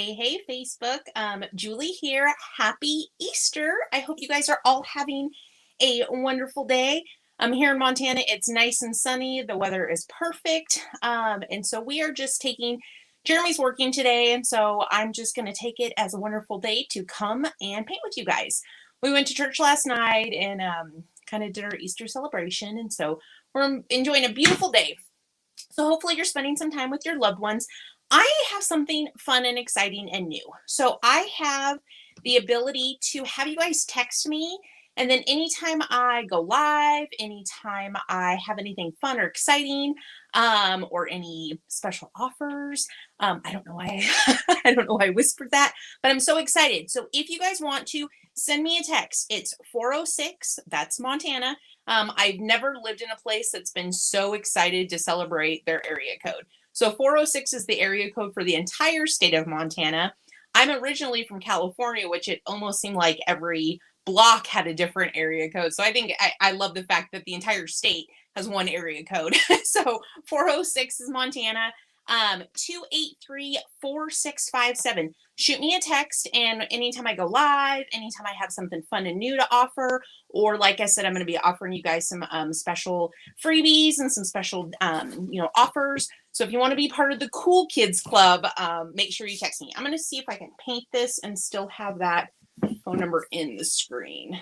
Hey, Facebook. Julie here. Happy Easter. I hope you guys are all having a wonderful day. I'm here in Montana. It's nice and sunny. The weather is perfect. And so we are just taking, Jeremy's working today. And so I'm just going to take it as a wonderful day to come and paint with you guys. We went to church last night and kind of did our Easter celebration. And so we're enjoying a beautiful day. So hopefully you're spending some time with your loved ones. I have something fun and exciting and new. So I have the ability to have you guys text me, and then anytime I go live, anytime I have anything fun or exciting, or any special offers, I don't know why I don't know why I whispered that, but I'm so excited. So if you guys want to send me a text, it's 406, that's Montana. I've never lived in a place that's been so excited to celebrate their area code. So 406 is the area code for the entire state of Montana. I'm originally from California, which it almost seemed like every block had a different area code. So I think I love the fact that the entire state has one area code. So 406 is Montana. 283-4657. Shoot me a text, and anytime I go live, anytime I have something fun and new to offer, or like I said, I'm going to be offering you guys some special freebies and some special offers. So if you want to be part of the Cool Kids Club, make sure you text me. I'm going to see if I can paint this and still have that phone number in the screen.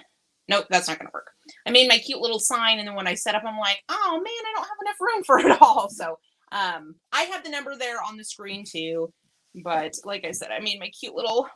Nope, that's not going to work. I made my cute little sign, and then when I set up, I'm like, oh man, I don't have enough room for it all. So I have the number there on the screen too, but like I said, I made my cute little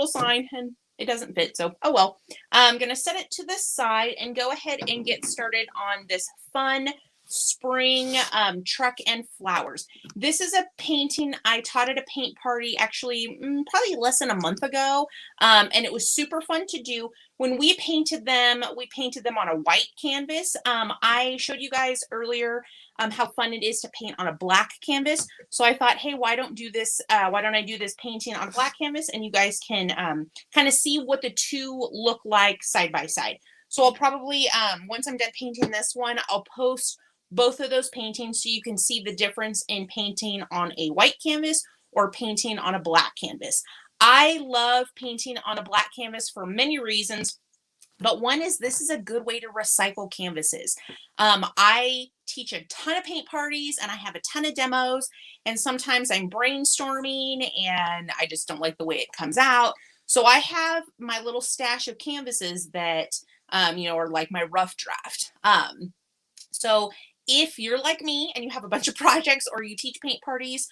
sign and it doesn't fit. So, oh well. I'm going to set it to the side and go ahead and get started on this fun spring truck and flowers. This is a painting I taught at a paint party actually probably less than a month ago, and it was super fun to do. When we painted them on a white canvas. I showed you guys earlier how fun it is to paint on a black canvas. So I thought, hey, why don't I do this painting on a black canvas, and you guys can kind of see what the two look like side by side. So I'll probably, once I'm done painting this one, I'll post both of those paintings so you can see the difference in painting on a white canvas or painting on a black canvas. I love painting on a black canvas for many reasons, but one is this is a good way to recycle canvases. I teach a ton of paint parties and I have a ton of demos, and sometimes I'm brainstorming and I just don't like the way it comes out. So I have my little stash of canvases that, are like my rough draft. So if you're like me and you have a bunch of projects or you teach paint parties,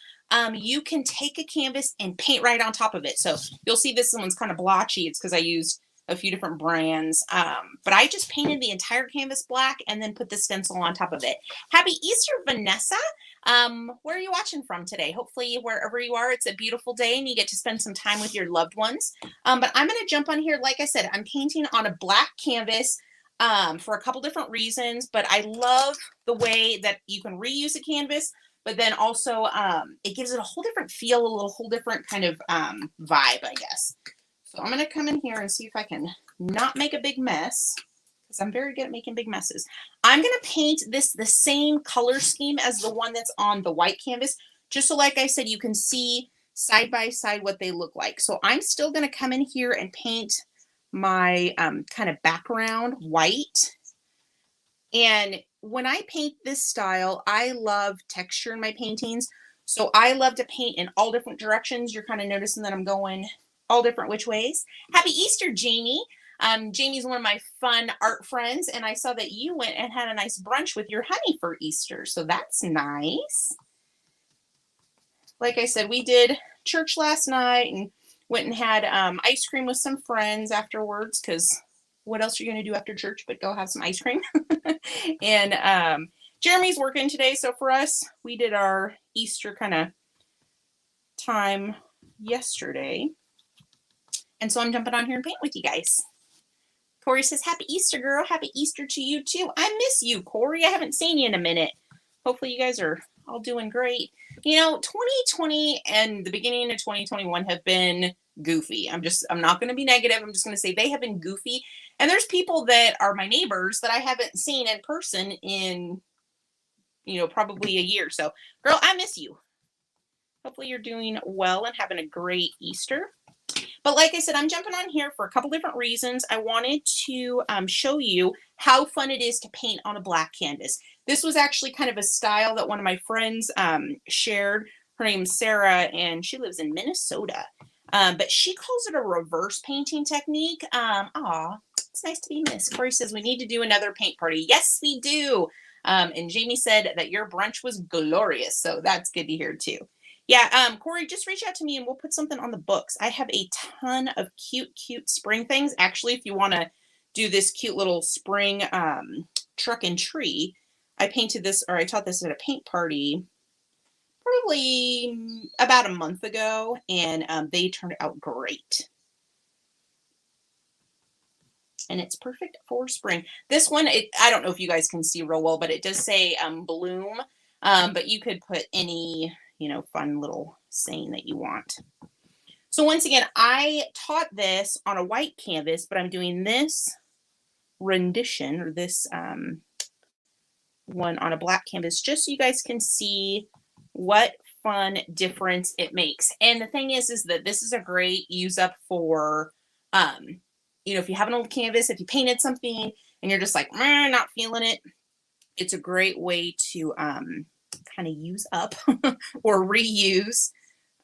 you can take a canvas and paint right on top of it. So you'll see this one's kind of blotchy. It's because I used a few different brands, but I just painted the entire canvas black and then put the stencil on top of it. Happy Easter, Vanessa. Where are you watching from today? Hopefully wherever you are, it's a beautiful day and you get to spend some time with your loved ones. But I'm going to jump on here. Like I said, I'm painting on a black canvas for a couple different reasons, but I love the way that you can reuse a canvas, but then also it gives it a whole different feel, a whole different kind of vibe, I guess. So I'm going to come in here and see if I can not make a big mess, because I'm very good at making big messes. I'm going to paint this the same color scheme as the one that's on the white canvas, just so like I said, you can see side by side what they look like. So I'm still going to come in here and paint my kind of background white. And when I paint this style, I love texture in my paintings. So I love to paint in all different directions. You're kind of noticing that I'm going all different which ways. Happy Easter, Jamie. Jamie's one of my fun art friends, and I saw that you went and had a nice brunch with your honey for Easter. So that's nice. Like I said, we did church last night and went and had ice cream with some friends afterwards, because what else are you going to do after church but go have some ice cream? And Jeremy's working today, so for us, we did our Easter kind of time yesterday. And so I'm jumping on here and paint with you guys. Corey says, happy Easter, girl. Happy Easter to you, too. I miss you, Corey. I haven't seen you in a minute. Hopefully you guys are all doing great. 2020 and the beginning of 2021 have been goofy. I'm not going to be negative. I'm just going to say they have been goofy. And there's people that are my neighbors that I haven't seen in person in, probably a year. So, girl, I miss you. Hopefully you're doing well and having a great Easter. But like I said, I'm jumping on here for a couple different reasons. I wanted to show you how fun it is to paint on a black canvas. This was actually kind of a style that one of my friends shared. Her name's Sarah, and she lives in Minnesota. But she calls it a reverse painting technique. Aw, it's nice to be missed. Corey says we need to do another paint party. Yes, we do. And Jamie said that your brunch was glorious. So that's good to hear too. Yeah, Corey, just reach out to me and we'll put something on the books. I have a ton of cute spring things. Actually, if you want to do this cute little spring truck and tree, I painted this, or I taught this at a paint party probably about a month ago, and they turned out great. And it's perfect for spring. This one, I don't know if you guys can see real well, but it does say bloom, but you could put any, fun little saying that you want. So once again, I taught this on a white canvas, but I'm doing this rendition, or this one on a black canvas, just so you guys can see what fun difference it makes. And the thing is that this is a great use up for, if you have an old canvas, if you painted something and you're just like, not feeling it, it's a great way to kind of use up or reuse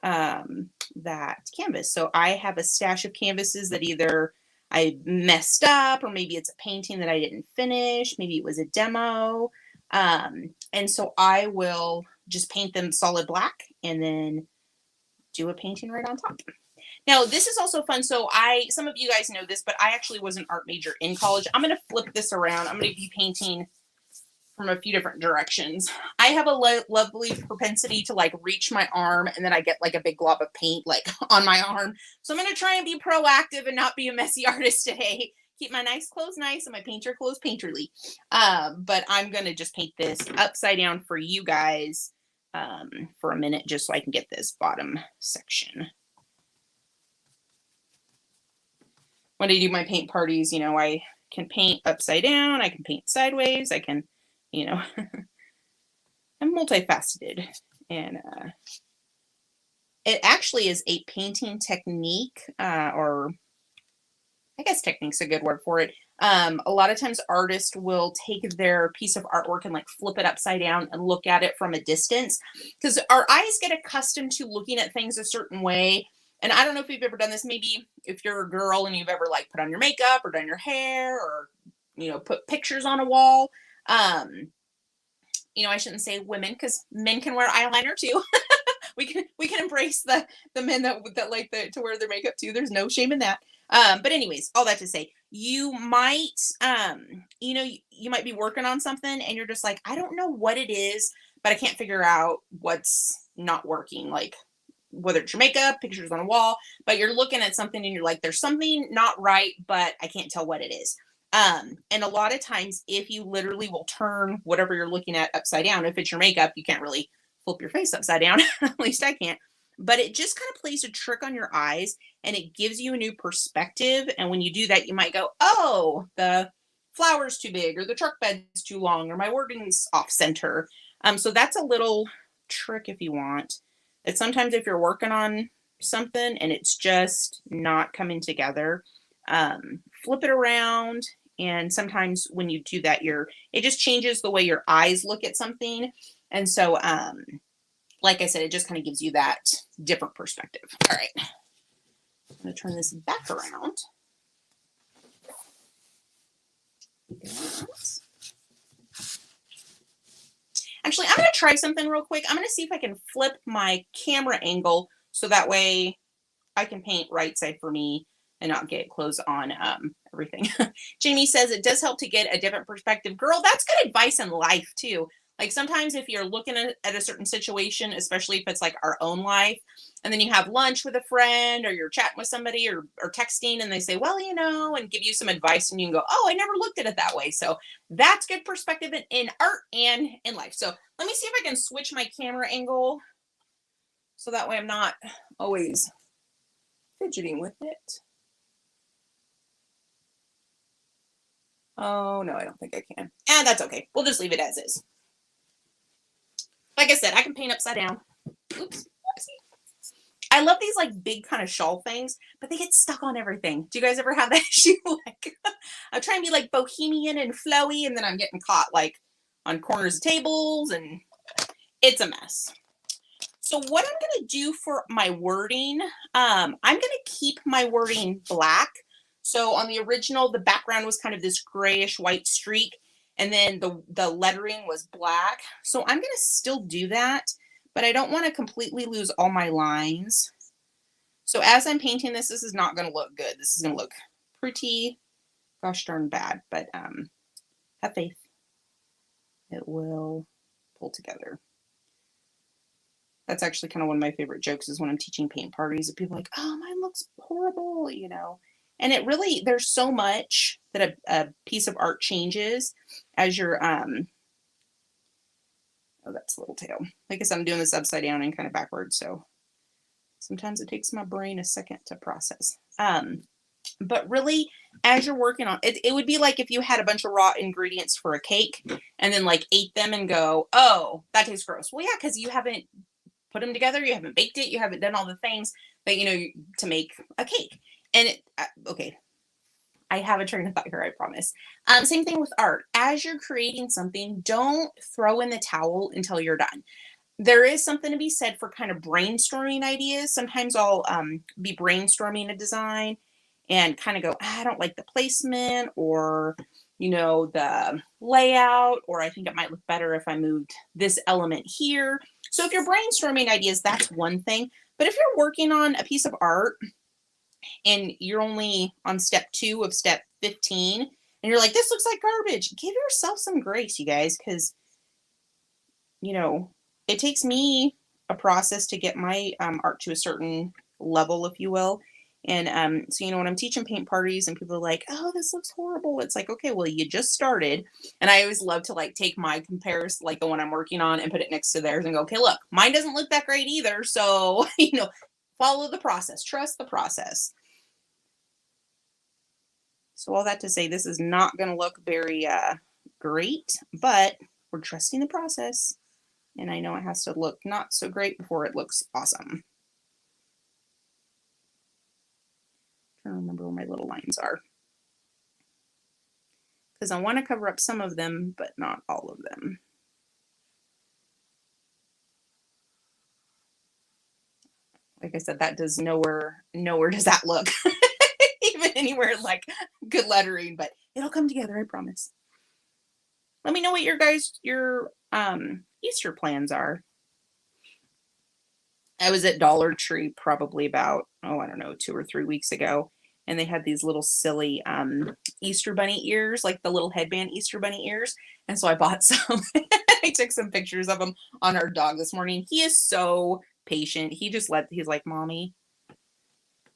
that canvas. So I have a stash of canvases that either I messed up, or maybe it's a painting that I didn't finish. Maybe it was a demo. And so I will just paint them solid black and then do a painting right on top. Now, this is also fun. So some of you guys know this, but I actually was an art major in college. I'm going to flip this around. I'm going to be painting from a few different directions. I have a lovely propensity to like reach my arm and then I get like a big glob of paint like on my arm. So I'm going to try and be proactive and not be a messy artist today. Keep my nice clothes nice and my painter clothes painterly. But I'm going to just paint this upside down for you guys for a minute, just so I can get this bottom section. When I do my paint parties, I can paint upside down, I can paint sideways, I can, I'm multifaceted. And it actually is a painting technique, or I guess technique's a good word for it. A lot of times artists will take their piece of artwork and like flip it upside down and look at it from a distance, because our eyes get accustomed to looking at things a certain way. And I don't know if you've ever done this. Maybe if you're a girl and you've ever like put on your makeup or done your hair, or, put pictures on a wall. I shouldn't say women, because men can wear eyeliner too. we can embrace the men that like to wear their makeup too. There's no shame in that. But anyways, all that to say, you might, you might be working on something and you're just like, I don't know what it is, but I can't figure out what's not working. Like whether it's your makeup, pictures on a wall, but you're looking at something and you're like, there's something not right, but I can't tell what it is. And a lot of times, if you literally will turn whatever you're looking at upside down, if it's your makeup, you can't really flip your face upside down. At least I can't. But it just kind of plays a trick on your eyes and it gives you a new perspective. And when you do that, you might go, oh, the flower's too big, or the truck bed's too long, or my wording's off center. So that's a little trick if you want. That sometimes if you're working on something and it's just not coming together, flip it around. And sometimes when you do that, it just changes the way your eyes look at something. And so, like I said, it just kind of gives you that different perspective. All right. I'm going to turn this back around. Actually, I'm going to try something real quick. I'm going to see if I can flip my camera angle so that way I can paint right side for me and not get clothes on everything. Jamie says it does help to get a different perspective. Girl, that's good advice in life too. Like sometimes if you're looking at a certain situation, especially if it's like our own life, and then you have lunch with a friend or you're chatting with somebody or texting and they say, well, and give you some advice and you can go, oh, I never looked at it that way. So that's good perspective in art and in life. So let me see if I can switch my camera angle so that way I'm not always fidgeting with it. Oh, no, I don't think I can. And that's okay. We'll just leave it as is. Like I said, I can paint upside down. Oops. Whoopsie. I love these like big kind of shawl things, but they get stuck on everything. Do you guys ever have that issue? Like, I'm trying to be like bohemian and flowy, and then I'm getting caught like on corners of tables, and it's a mess. So what I'm going to do for my wording, I'm going to keep my wording black. So on the original, the background was kind of this grayish white streak, and then the lettering was black. So I'm going to still do that, but I don't want to completely lose all my lines. So as I'm painting this, this is not going to look good. This is going to look pretty gosh darn bad, but have faith. It will pull together. That's actually kind of one of my favorite jokes is when I'm teaching paint parties and people are like, oh, mine looks horrible, you know. And it really, there's so much that a piece of art changes as you're, oh, that's a little tail. Like I said, I'm doing this upside down and kind of backwards, so sometimes it takes my brain a second to process. But really, as you're working on it, it would be like if you had a bunch of raw ingredients for a cake and then like ate them and go, oh, that tastes gross. Well, yeah, because you haven't put them together, you haven't baked it, you haven't done all the things that you know to make a cake. And it, okay, I have a train of thought here, I promise. Same thing with art. As you're creating something, don't throw in the towel until you're done. There is something to be said for kind of brainstorming ideas. Sometimes I'll be brainstorming a design and kind of go, I don't like the placement, or you know, the layout, or I think it might look better if I moved this element here. So if you're brainstorming ideas, that's one thing. But if you're working on a piece of art and you're only on step 2 of step 15, and you're like, this looks like garbage, give yourself some grace, you guys, because, you know, it takes me a process to get my art to a certain level, if you will. And so, you know, when I'm teaching paint parties and people are like, oh, this looks horrible. It's like, okay, well, you just started. And I always love to like take my comparison, like the one I'm working on, and put it next to theirs and go, okay, look, mine doesn't look that great either. So, you know, follow the process, trust the process. So all that to say, this is not going to look very great, but we're trusting the process. And I know it has to look not so great before it looks awesome. I don't remember where my little lines are, because I want to cover up some of them, but not all of them. Like I said, that does nowhere does that look even anywhere like good lettering, but it'll come together, I promise. Let me know what your Easter plans are. I was at Dollar Tree probably about, oh, I don't know, 2 or 3 weeks ago, and they had these little silly Easter bunny ears, like the little headband Easter bunny ears. And so I bought some. I took some pictures of them on our dog this morning. He is so patient. He's like, Mommy,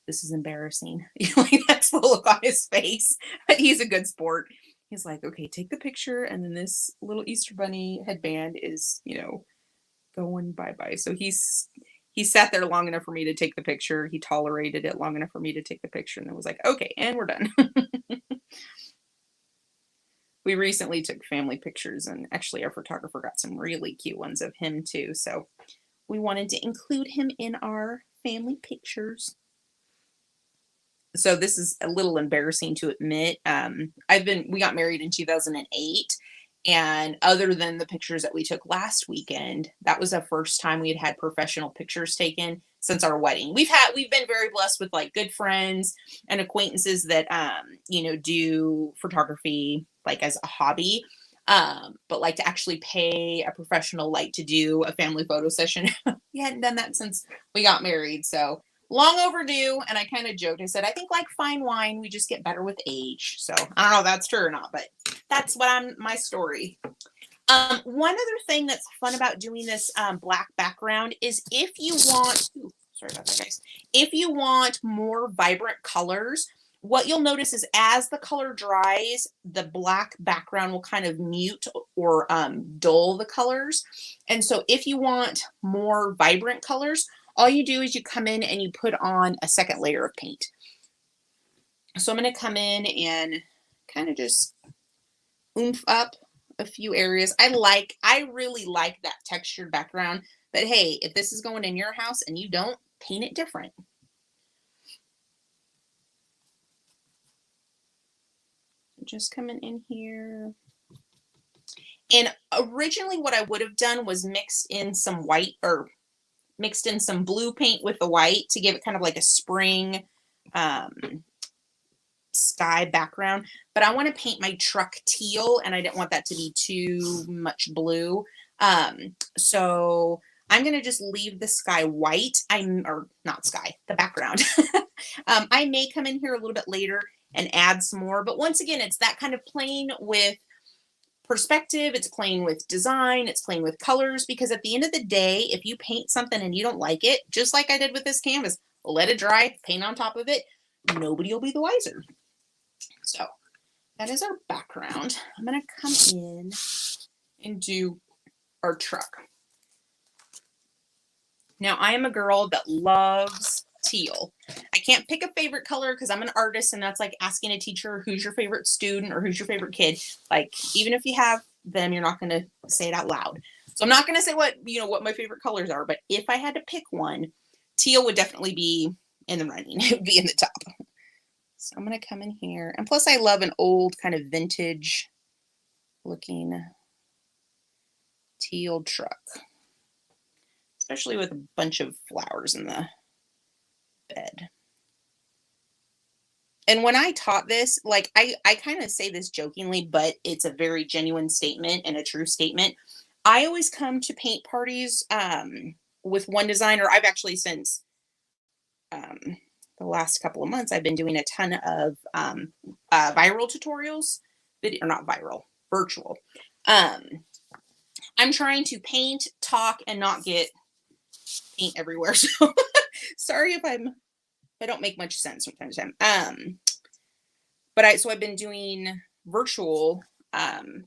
this is embarrassing. Like, that's the look on his face. But he's a good sport. He's like, okay, take the picture, and then this little Easter bunny headband is, you know, going bye-bye. So he sat there long enough for me to take the picture. He tolerated it long enough for me to take the picture, and then was like, okay, and we're done. We recently took family pictures, and actually our photographer got some really cute ones of him too. So we wanted to include him in our family pictures. So this is a little embarrassing to admit. We got married in 2008. And other than the pictures that we took last weekend, that was the first time we had professional pictures taken since our wedding. We've been very blessed with like good friends and acquaintances that, you know, do photography like as a hobby. But like to actually pay a professional like to do a family photo session, we hadn't done that since we got married. So long overdue. And I kind of joked. I said, I think like fine wine, we just get better with age. So I don't know if that's true or not, but that's my story. One other thing that's fun about doing this black background is if you want, sorry about that, guys. If you want more vibrant colors, what you'll notice is as the color dries, the black background will kind of mute or dull the colors. And so if you want more vibrant colors, all you do is you come in and you put on a second layer of paint. So I'm going to come in and kind of just oomph up a few areas. I really like that textured background, but hey, if this is going in your house and you don't, paint it different. Just coming in here. And originally what I would have done was mixed in some white or mixed in some blue paint with the white to give it kind of like a spring sky background. But I want to paint my truck teal, and I didn't want that to be too much blue. So I'm going to just leave the sky white. Or not sky, the background. I may come in here a little bit later and add some more. But once again, it's that kind of playing with perspective, it's playing with design, it's playing with colors, because at the end of the day, if you paint something and you don't like it, just like I did with this canvas, let it dry, paint on top of it, nobody will be the wiser. So that is our background. I'm going to come in and do our truck. Now, I am a girl that loves teal. I can't pick a favorite color because I'm an artist, and that's like asking a teacher who's your favorite student or who's your favorite kid. Like, even if you have them, you're not going to say it out loud. So I'm not going to say what my favorite colors are, but if I had to pick one, teal would definitely be in the running. It would be in the top. So I'm going to come in here. And plus I love an old kind of vintage looking teal truck, especially with a bunch of flowers in the bed. And when I taught this, like I kind of say this jokingly, but it's a very genuine statement and a true statement. I always come to paint parties with one designer. I've actually since the last couple of months, I've been doing a ton of viral tutorials, or not viral, virtual. I'm trying to paint, talk, and not get paint everywhere. So sorry if I don't make much sense from time to time. But I've been doing virtual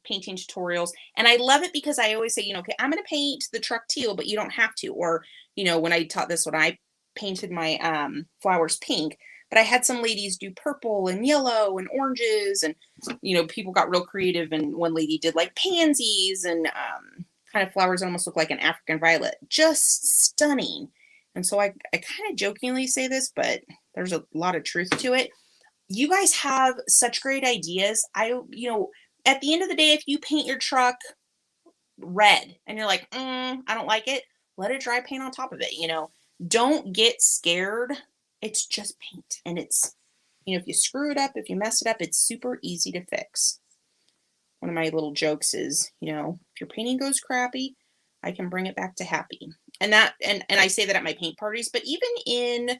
painting tutorials, and I love it because I always say, okay, I'm going to paint the truck teal, but you don't have to. Or, when I taught this, when I painted my flowers pink, but I had some ladies do purple and yellow and oranges, and people got real creative, and one lady did like pansies and kind of flowers that almost look like an African violet. Just stunning. And so I kind of jokingly say this, but there's a lot of truth to it. You guys have such great ideas. At the end of the day, if you paint your truck red and you're like, I don't like it, let it dry, paint on top of it. Don't get scared. It's just paint. And it's, if you screw it up, if you mess it up, it's super easy to fix. One of my little jokes is, if your painting goes crappy, I can bring it back to happy. And I say that at my paint parties, but even in,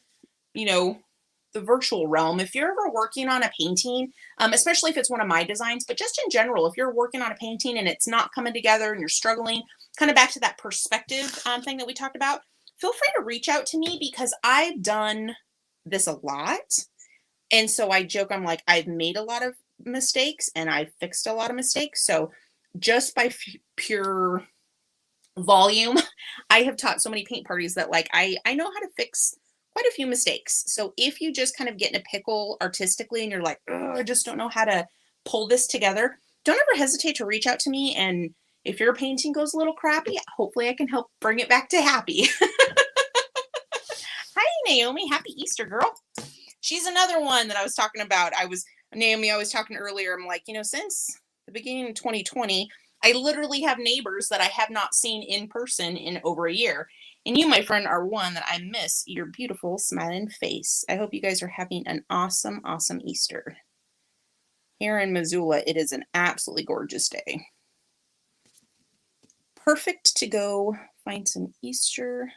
the virtual realm, if you're ever working on a painting, especially if it's one of my designs, but just in general, if you're working on a painting and it's not coming together and you're struggling, kind of back to that perspective thing that we talked about, feel free to reach out to me, because I've done this a lot. And so I joke, I'm like, I've made a lot of mistakes and I've fixed a lot of mistakes. So just by pure volume, I have taught so many paint parties that like I know how to fix quite a few mistakes. So if you just kind of get in a pickle artistically and you're like, I just don't know how to pull this together, don't ever hesitate to reach out to me. And if your painting goes a little crappy, hopefully I can help bring it back to happy. Hi, Naomi. Happy Easter, girl. She's another one that I was talking about. Naomi, I was talking earlier. I'm like, since the beginning of 2020, I literally have neighbors that I have not seen in person in over a year. And you, my friend, are one that I miss your beautiful smiling face. I hope you guys are having an awesome, awesome Easter. Here in Missoula, it is an absolutely gorgeous day. Perfect to go find some Easter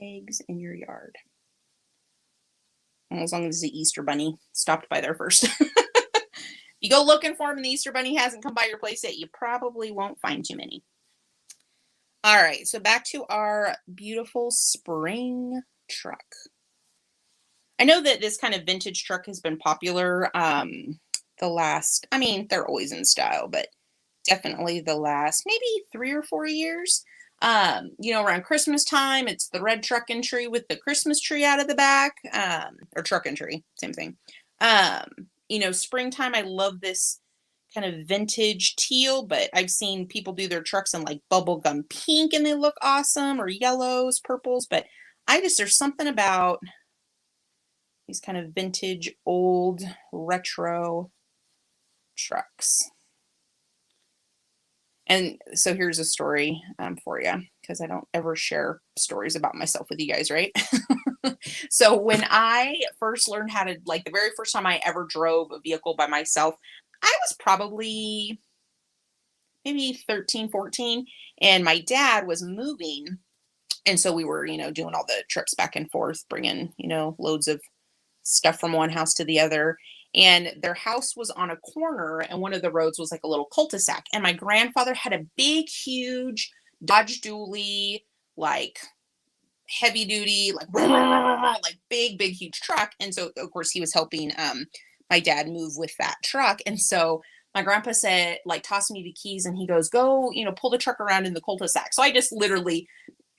eggs in your yard. As long as the Easter Bunny stopped by there first. If you go looking for him and the Easter Bunny hasn't come by your place yet, you probably won't find too many. All right, so back to our beautiful spring truck. I know that this kind of vintage truck has been popular they're always in style, but definitely the last maybe 3 or 4 years. Around Christmas time, it's the red truck and tree with the Christmas tree out of the back, or truck and tree, same thing. Springtime, I love this kind of vintage teal, but I've seen people do their trucks in like bubblegum pink and they look awesome, or yellows, purples, but there's something about these kind of vintage, old, retro trucks. And so here's a story for you, because I don't ever share stories about myself with you guys, right? So when I first learned how to, like the very first time I ever drove a vehicle by myself, I was probably maybe 13, 14, and my dad was moving. And so we were, doing all the trips back and forth, bringing, loads of stuff from one house to the other. And their house was on a corner, and one of the roads was like a little cul-de-sac. And my grandfather had a big, huge Dodge Dually, like heavy duty, like like big, big, huge truck. And so of course he was helping my dad move with that truck. And so my grandpa said, like, toss me the keys, and he goes, go, pull the truck around in the cul-de-sac. So I just literally,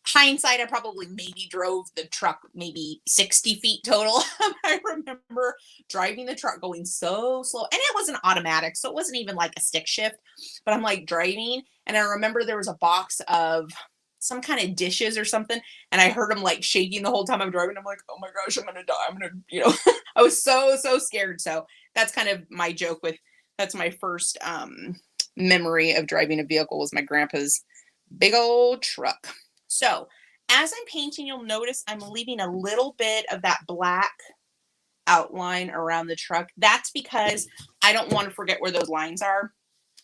hindsight, I probably maybe drove the truck maybe 60 feet total. I remember driving the truck going so slow, and it wasn't automatic, so it wasn't even like a stick shift, but I'm like driving, and I remember there was a box of some kind of dishes or something, and I heard him like shaking the whole time I'm driving. I'm like, oh my gosh, I'm gonna die. I'm gonna, I was so scared. So that's kind of my joke with, that's my first memory of driving a vehicle, was my grandpa's big old truck. So as I'm painting, you'll notice I'm leaving a little bit of that black outline around the truck. That's because I don't want to forget where those lines are.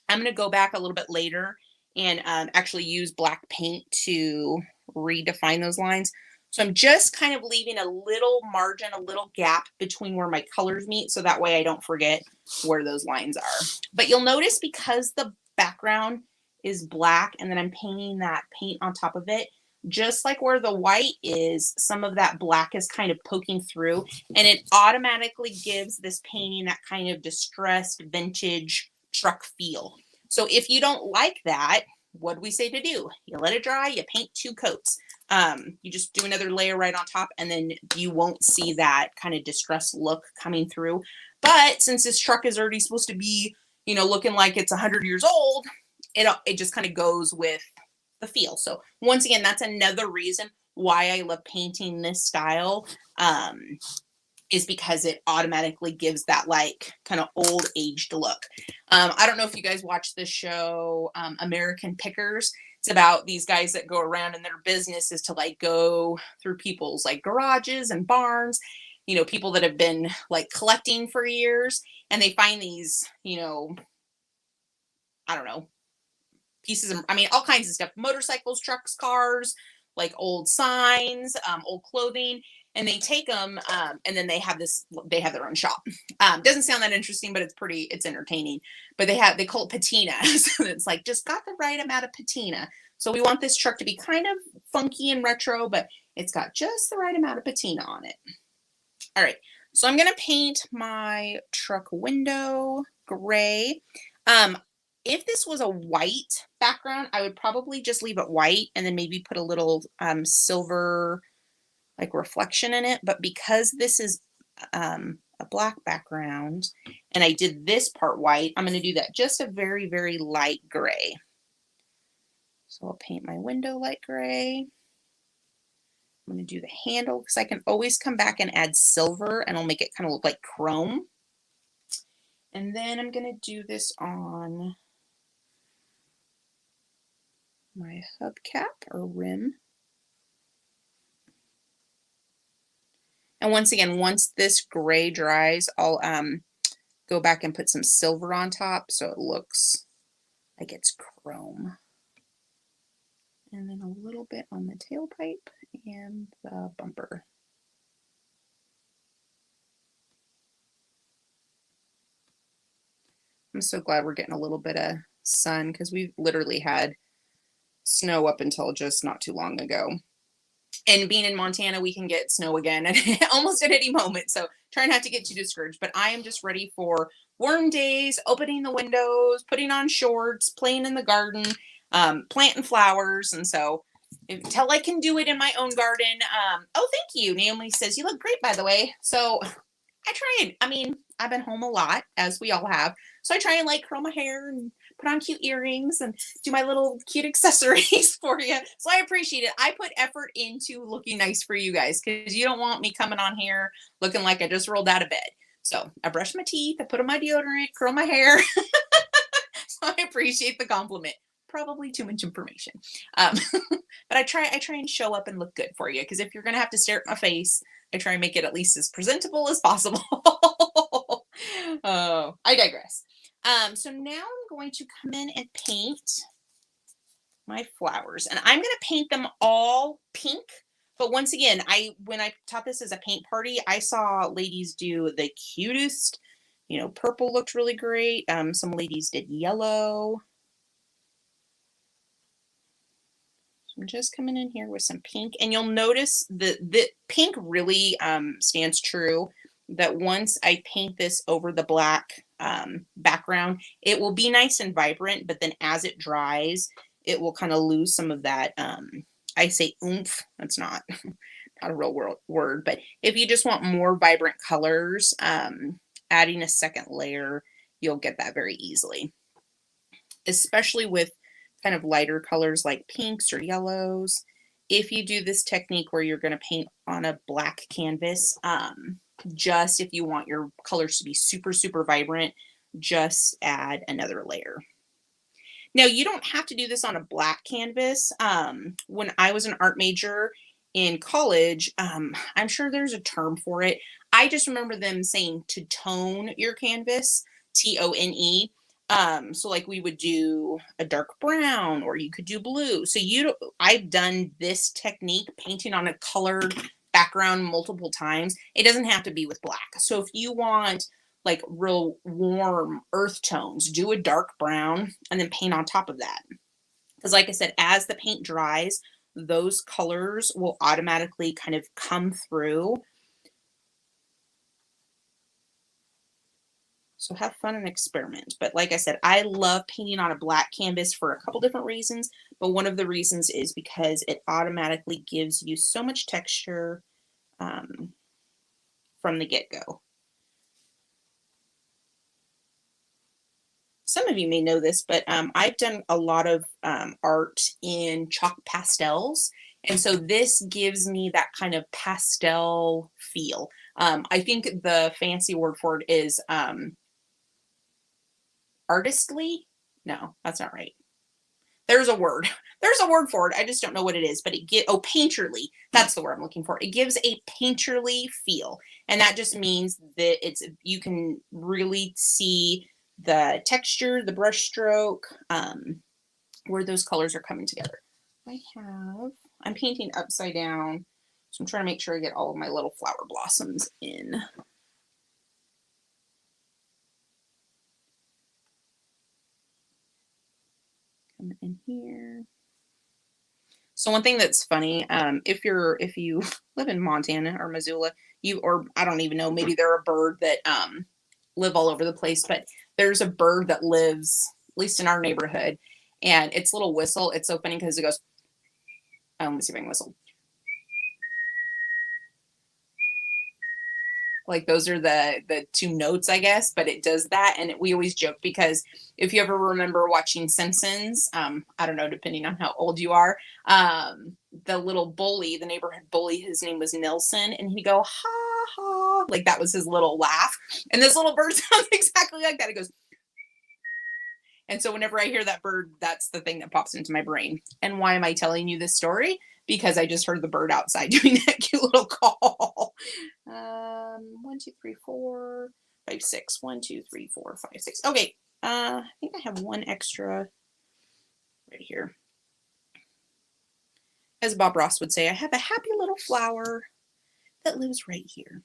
I'm going to go back a little bit later and actually use black paint to redefine those lines. So I'm just kind of leaving a little margin, a little gap between where my colors meet, so that way I don't forget where those lines are. But you'll notice, because the background is black and then I'm painting that paint on top of it, just like where the white is, some of that black is kind of poking through, and it automatically gives this painting that kind of distressed vintage truck feel. So if you don't like that, what do we say to do? You let it dry, you paint 2 coats. You just do another layer right on top, and then you won't see that kind of distressed look coming through. But since this truck is already supposed to be, looking like it's 100 years old, it just kind of goes with the feel. So once again, that's another reason why I love painting this style, is because it automatically gives that like kind of old aged look. I don't know if you guys watch this show, American Pickers. It's about these guys that go around, and their business is to like go through people's like garages and barns, people that have been like collecting for years, and they find these, I don't know, pieces of, all kinds of stuff, motorcycles, trucks, cars, like old signs, old clothing, and they take them, and then they have their own shop. Doesn't sound that interesting, but it's entertaining. But they call it patina. So it's like, just got the right amount of patina. So we want this truck to be kind of funky and retro, but it's got just the right amount of patina on it. All right, so I'm gonna paint my truck window gray. If this was a white background, I would probably just leave it white and then maybe put a little silver like reflection in it. But because this is a black background and I did this part white, I'm going to do that just a very, very light gray. So I'll paint my window light gray. I'm going to do the handle, because I can always come back and add silver and I'll make it kind of look like chrome. And then I'm going to do this on my hubcap or rim. And once again, once this gray dries, I'll go back and put some silver on top so it looks like it's chrome. And then a little bit on the tailpipe and the bumper. I'm so glad we're getting a little bit of sun, because we've literally had snow up until just not too long ago. And being in Montana, we can get snow again almost at any moment. So try not to get too discouraged. But I am just ready for warm days, opening the windows, putting on shorts, playing in the garden, planting flowers. And so until I can do it in my own garden. Oh, thank you. Naomi says, you look great, by the way. So I try and, I've been home a lot, as we all have. So I try and like curl my hair and put on cute earrings and do my little cute accessories for you. So I appreciate it. I put effort into looking nice for you guys because you don't want me coming on here looking like I just rolled out of bed. So I brush my teeth, I put on my deodorant, curl my hair. So I appreciate the compliment. Probably too much information. Um, but I try and show up and look good for you because if you're gonna have to stare at my face, I try and make it at least as presentable as possible. Oh, I digress. So now I'm going to come in and paint my flowers, and I'm going to paint them all pink. But once again, when I taught this as a paint party, I saw ladies do the cutest, purple looked really great. Some ladies did yellow. So I'm just coming in here with some pink, and you'll notice the pink really stands true that once I paint this over the black background, it will be nice and vibrant, but then as it dries, it will kind of lose some of that, I say oomph, that's not a real word, but if you just want more vibrant colors, adding a second layer, you'll get that very easily, especially with kind of lighter colors like pinks or yellows. If you do this technique where you're going to paint on a black canvas, just if you want your colors to be super, super vibrant, just add another layer. Now, you don't have to do this on a black canvas. When I was an art major in college, I'm sure there's a term for it. I just remember them saying to tone your canvas, T-O-N-E. So like we would do a dark brown or you could do blue. So I've done this technique, painting on a colored background multiple times. It doesn't have to be with black. So if you want like real warm earth tones, do a dark brown and then paint on top of that. Because like I said, as the paint dries, those colors will automatically kind of come through. So have fun and experiment. But like I said, I love painting on a black canvas for a couple different reasons. But one of the reasons is because it automatically gives you so much texture from the get-go. Some of you may know this, but I've done a lot of art in chalk pastels. And so this gives me that kind of pastel feel. I think the fancy word for it is artistly. No, that's not right. There's a word. There's a word for it. I just don't know what it is, but painterly. That's the word I'm looking for. It gives a painterly feel. And that just means that you can really see the texture, the brush stroke, where those colors are coming together. I'm painting upside down, so I'm trying to make sure I get all of my little flower blossoms in. Come in here. So one thing that's funny, if you live in Montana or Missoula, or I don't even know, maybe they're a bird that live all over the place, but there's a bird that lives, at least in our neighborhood, and its little whistle, it's so funny because it goes, let me see if I can whistle. Like those are the two notes, I guess, but it does that. And we always joke because if you ever remember watching Simpsons, I don't know, depending on how old you are, the little bully, the neighborhood bully, his name was Nelson, and he'd go, ha, ha, like that was his little laugh. And this little bird sounds exactly like that. It goes, and so whenever I hear that bird, that's the thing that pops into my brain. And why am I telling you this story? Because I just heard the bird outside doing that cute little call. 1, 2, 3, 4, 5, 6. 1, 2, 3, 4, 5, 6. Okay. I think I have one extra right here. As Bob Ross would say, I have a happy little flower that lives right here.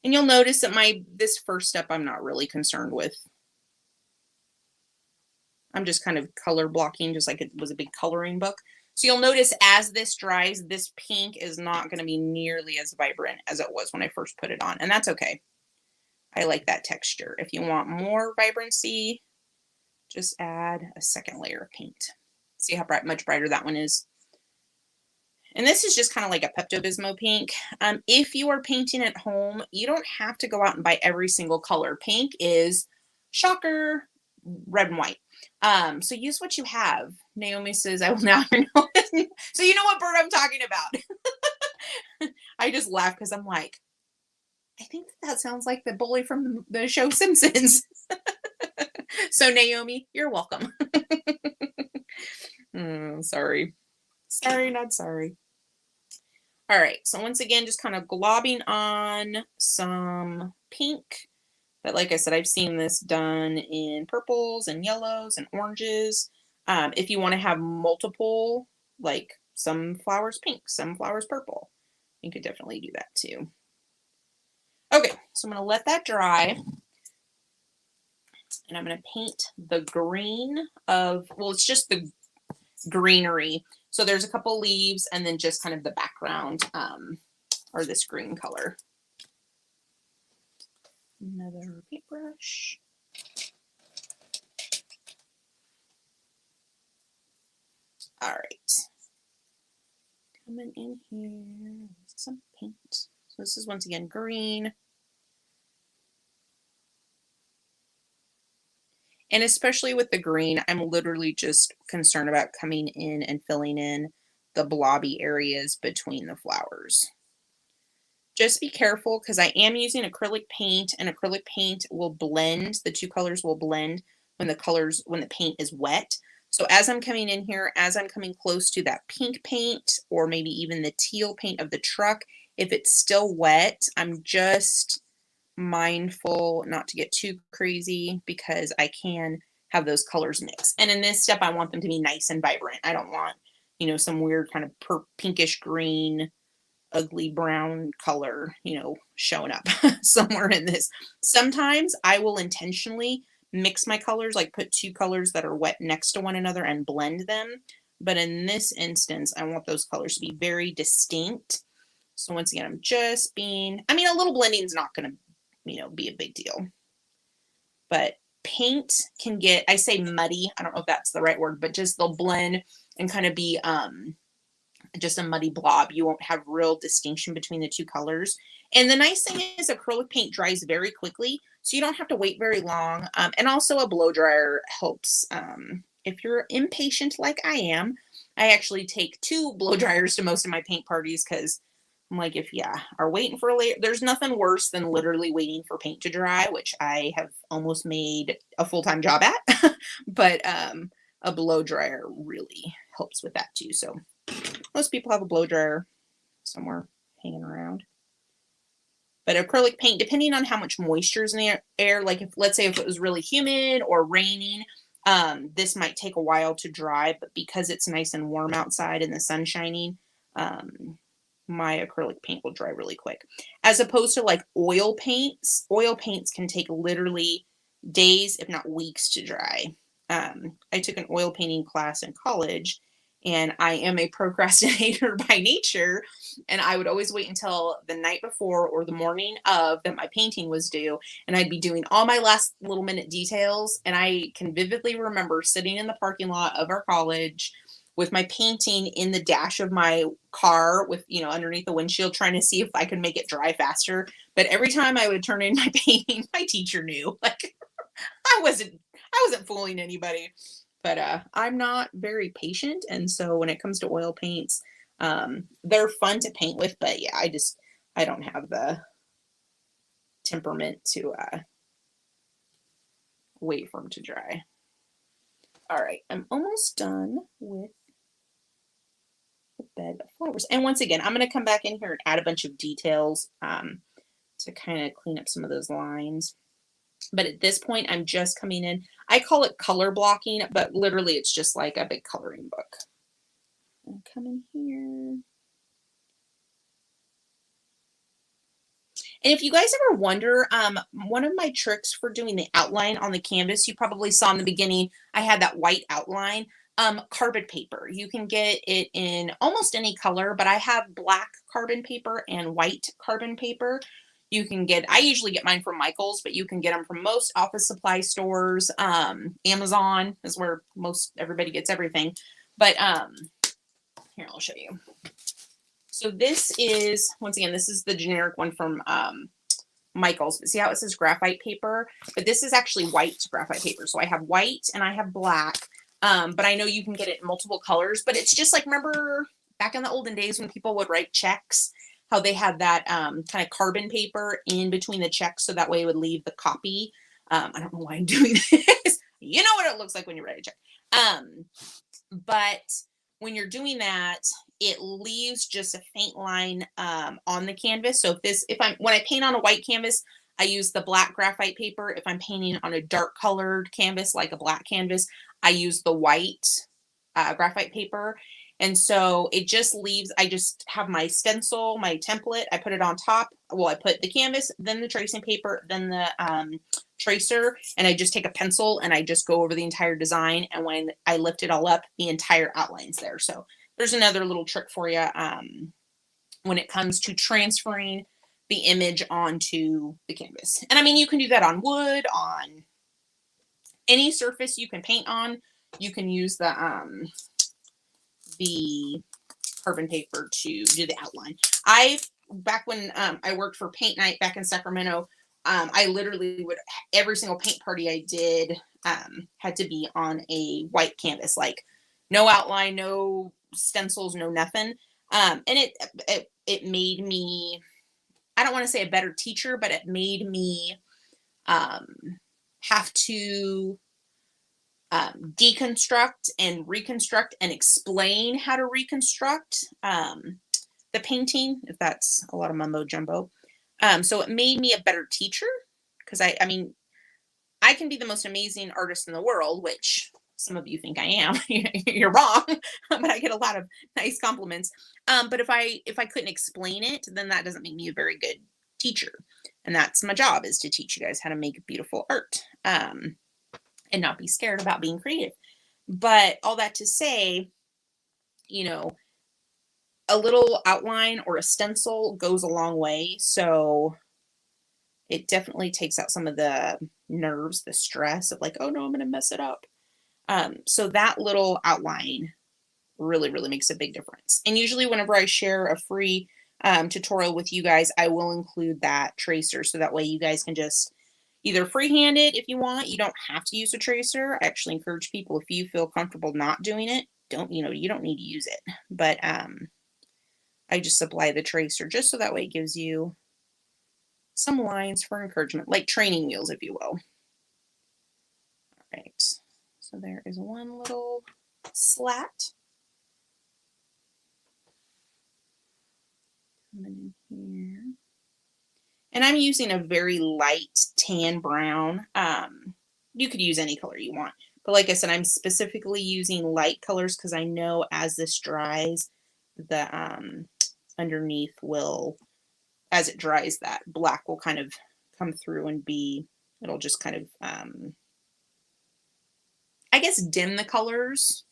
And you'll notice that this first step I'm not really concerned with. I'm just kind of color blocking, just like it was a big coloring book. So you'll notice as this dries, this pink is not going to be nearly as vibrant as it was when I first put it on. And that's okay. I like that texture. If you want more vibrancy, just add a second layer of paint. See how much brighter that one is? And this is just kind of like a Pepto-Bismol pink. If you are painting at home, you don't have to go out and buy every single color. Pink is, shocker, red and white. So use what you have. Naomi says, I will now know. So you know what bird I'm talking about. I just laugh because I'm like, I think that sounds like the bully from the show Simpsons. So Naomi, you're welcome. Sorry. Sorry, not sorry. All right, so once again, just kind of globbing on some pink. But like I said, I've seen this done in purples and yellows and oranges. If you want to have multiple, like some flowers pink, some flowers purple, you could definitely do that too. Okay, so I'm going to let that dry. And I'm going to paint the green of, well, it's just the greenery. So there's a couple leaves and then just kind of the background, or this green color. Another paintbrush. All right. Coming in here with some paint. So this is once again green. And especially with the green, I'm literally just concerned about coming in and filling in the blobby areas between the flowers. Just be careful because I am using acrylic paint, and acrylic paint will blend, the two colors will blend when the paint is wet. So as I'm coming in here, as I'm coming close to that pink paint or maybe even the teal paint of the truck, if it's still wet, I'm just mindful not to get too crazy because I can have those colors mix. And in this step, I want them to be nice and vibrant. I don't want, you know, some weird kind of pinkish green, ugly brown color, you know, showing up somewhere in this. Sometimes I will intentionally mix my colors, like put two colors that are wet next to one another and blend them. But in this instance, I want those colors to be very distinct. So once again, I'm just being, I mean, a little blending is not going to, you know, be a big deal. But paint can get, I say muddy, I don't know if that's the right word, but just they'll blend and kind of be just a muddy blob. You won't have real distinction between the two colors. And the nice thing is acrylic paint dries very quickly, so you don't have to wait very long. And also a blow dryer helps. If you're impatient like I am, I actually take 2 blow dryers to most of my paint parties because I'm like, if you are waiting for a layer, there's nothing worse than literally waiting for paint to dry, which I have almost made a full-time job at. But a blow dryer really helps with that too. So most people have a blow dryer somewhere hanging around. But acrylic paint, depending on how much moisture is in the air, like if, let's say if it was really humid or raining, this might take a while to dry, but because it's nice and warm outside and the sun shining, my acrylic paint will dry really quick. As opposed to like oil paints can take literally days, if not weeks to dry. I took an oil painting class in college, and I am a procrastinator by nature, and I would always wait until the night before or the morning of that my painting was due, and I'd be doing all my last little minute details. And I can vividly remember sitting in the parking lot of our college with my painting in the dash of my car with, you know, underneath the windshield, trying to see if I could make it dry faster. But every time I would turn in my painting, my teacher knew, like, I wasn't fooling anybody. But I'm not very patient, and so when it comes to oil paints, they're fun to paint with, but yeah, I don't have the temperament to wait for them to dry. All right, I'm almost done with the bed of flowers. And once again, I'm going to come back in here and add a bunch of details to kind of clean up some of those lines. But at this point, I'm just coming in. I call it color blocking, but literally it's just like a big coloring book. I'll come in here. And if you guys ever wonder, one of my tricks for doing the outline on the canvas, you probably saw in the beginning, I had that white outline. Carbon paper. You can get it in almost any color, but I have black carbon paper and white carbon paper. You can get, I usually get mine from Michael's, but you can get them from most office supply stores. Amazon is where most everybody gets everything. But here, I'll show you. So this is, once again, this is the generic one from Michaels. But see how it says graphite paper? But this is actually white graphite paper. So I have white and I have black. But I know you can get it in multiple colors. But it's just like, remember back in the olden days when people would write checks, how they had that kind of carbon paper in between the checks so that way it would leave the copy. I don't know why I'm doing this. You know what it looks like when you write a check. But when you're doing that, it leaves just a faint line on the canvas. So when I paint on a white canvas, I use the black graphite paper. If I'm painting on a dark colored canvas, like a black canvas, I use the white graphite paper. And so it just leaves, I just have my stencil, my template, I put it on top. Well, I put the canvas, then the tracing paper, then the tracer, and I just take a pencil and I just go over the entire design. And when I lift it all up, the entire outline's there. So there's another little trick for you when it comes to transferring the image onto the canvas. And I mean, you can do that on wood, on any surface you can paint on. You can use the carbon paper to do the outline. Back when I worked for Paint Night back in Sacramento, I literally would, every single paint party I did had to be on a white canvas, like no outline, no stencils, no nothing. And it made me, I don't want to say a better teacher, but it made me have to deconstruct and reconstruct and explain how to reconstruct the painting, if that's a lot of mumbo jumbo. So it made me a better teacher because I mean, I can be the most amazing artist in the world, which some of you think I am. You're wrong, but I get a lot of nice compliments. But if I couldn't explain it, then that doesn't make me a very good teacher. And that's my job, is to teach you guys how to make beautiful art. And not be scared about being creative. But all that to say, you know, a little outline or a stencil goes a long way. So it definitely takes out some of the nerves, the stress of like, oh no, I'm going to mess it up. So that little outline really, really makes a big difference. And usually whenever I share a free tutorial with you guys, I will include that tracer. So that way you guys can just either freehand it if you want. You don't have to use a tracer. I actually encourage people, if you feel comfortable not doing it, you don't need to use it. But I just apply the tracer just so that way it gives you some lines for encouragement, like training wheels, if you will. All right. So there is one little slat. Coming in here. And I'm using a very light tan brown. You could use any color you want. But like I said, I'm specifically using light colors because I know as this dries, the underneath will, as it dries, that black will kind of come through and it'll just kind of, I guess, dim the colors.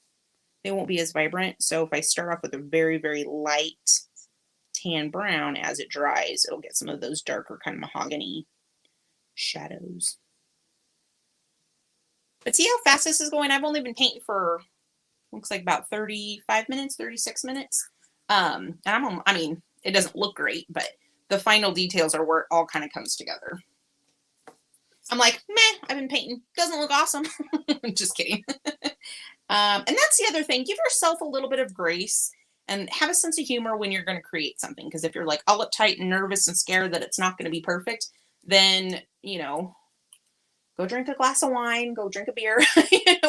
They won't be as vibrant. So if I start off with a very, very light tan brown, as it dries, it'll get some of those darker kind of mahogany shadows. But see how fast this is going? I've only been painting for, looks like about 35 minutes, 36 minutes. And I mean, it doesn't look great, but the final details are where it all kind of comes together. I'm like, meh, I've been painting. Doesn't look awesome. Just kidding. And that's the other thing. Give yourself a little bit of grace and have a sense of humor when you're going to create something. Because if you're like all uptight and nervous and scared that it's not going to be perfect, then, go drink a glass of wine, go drink a beer,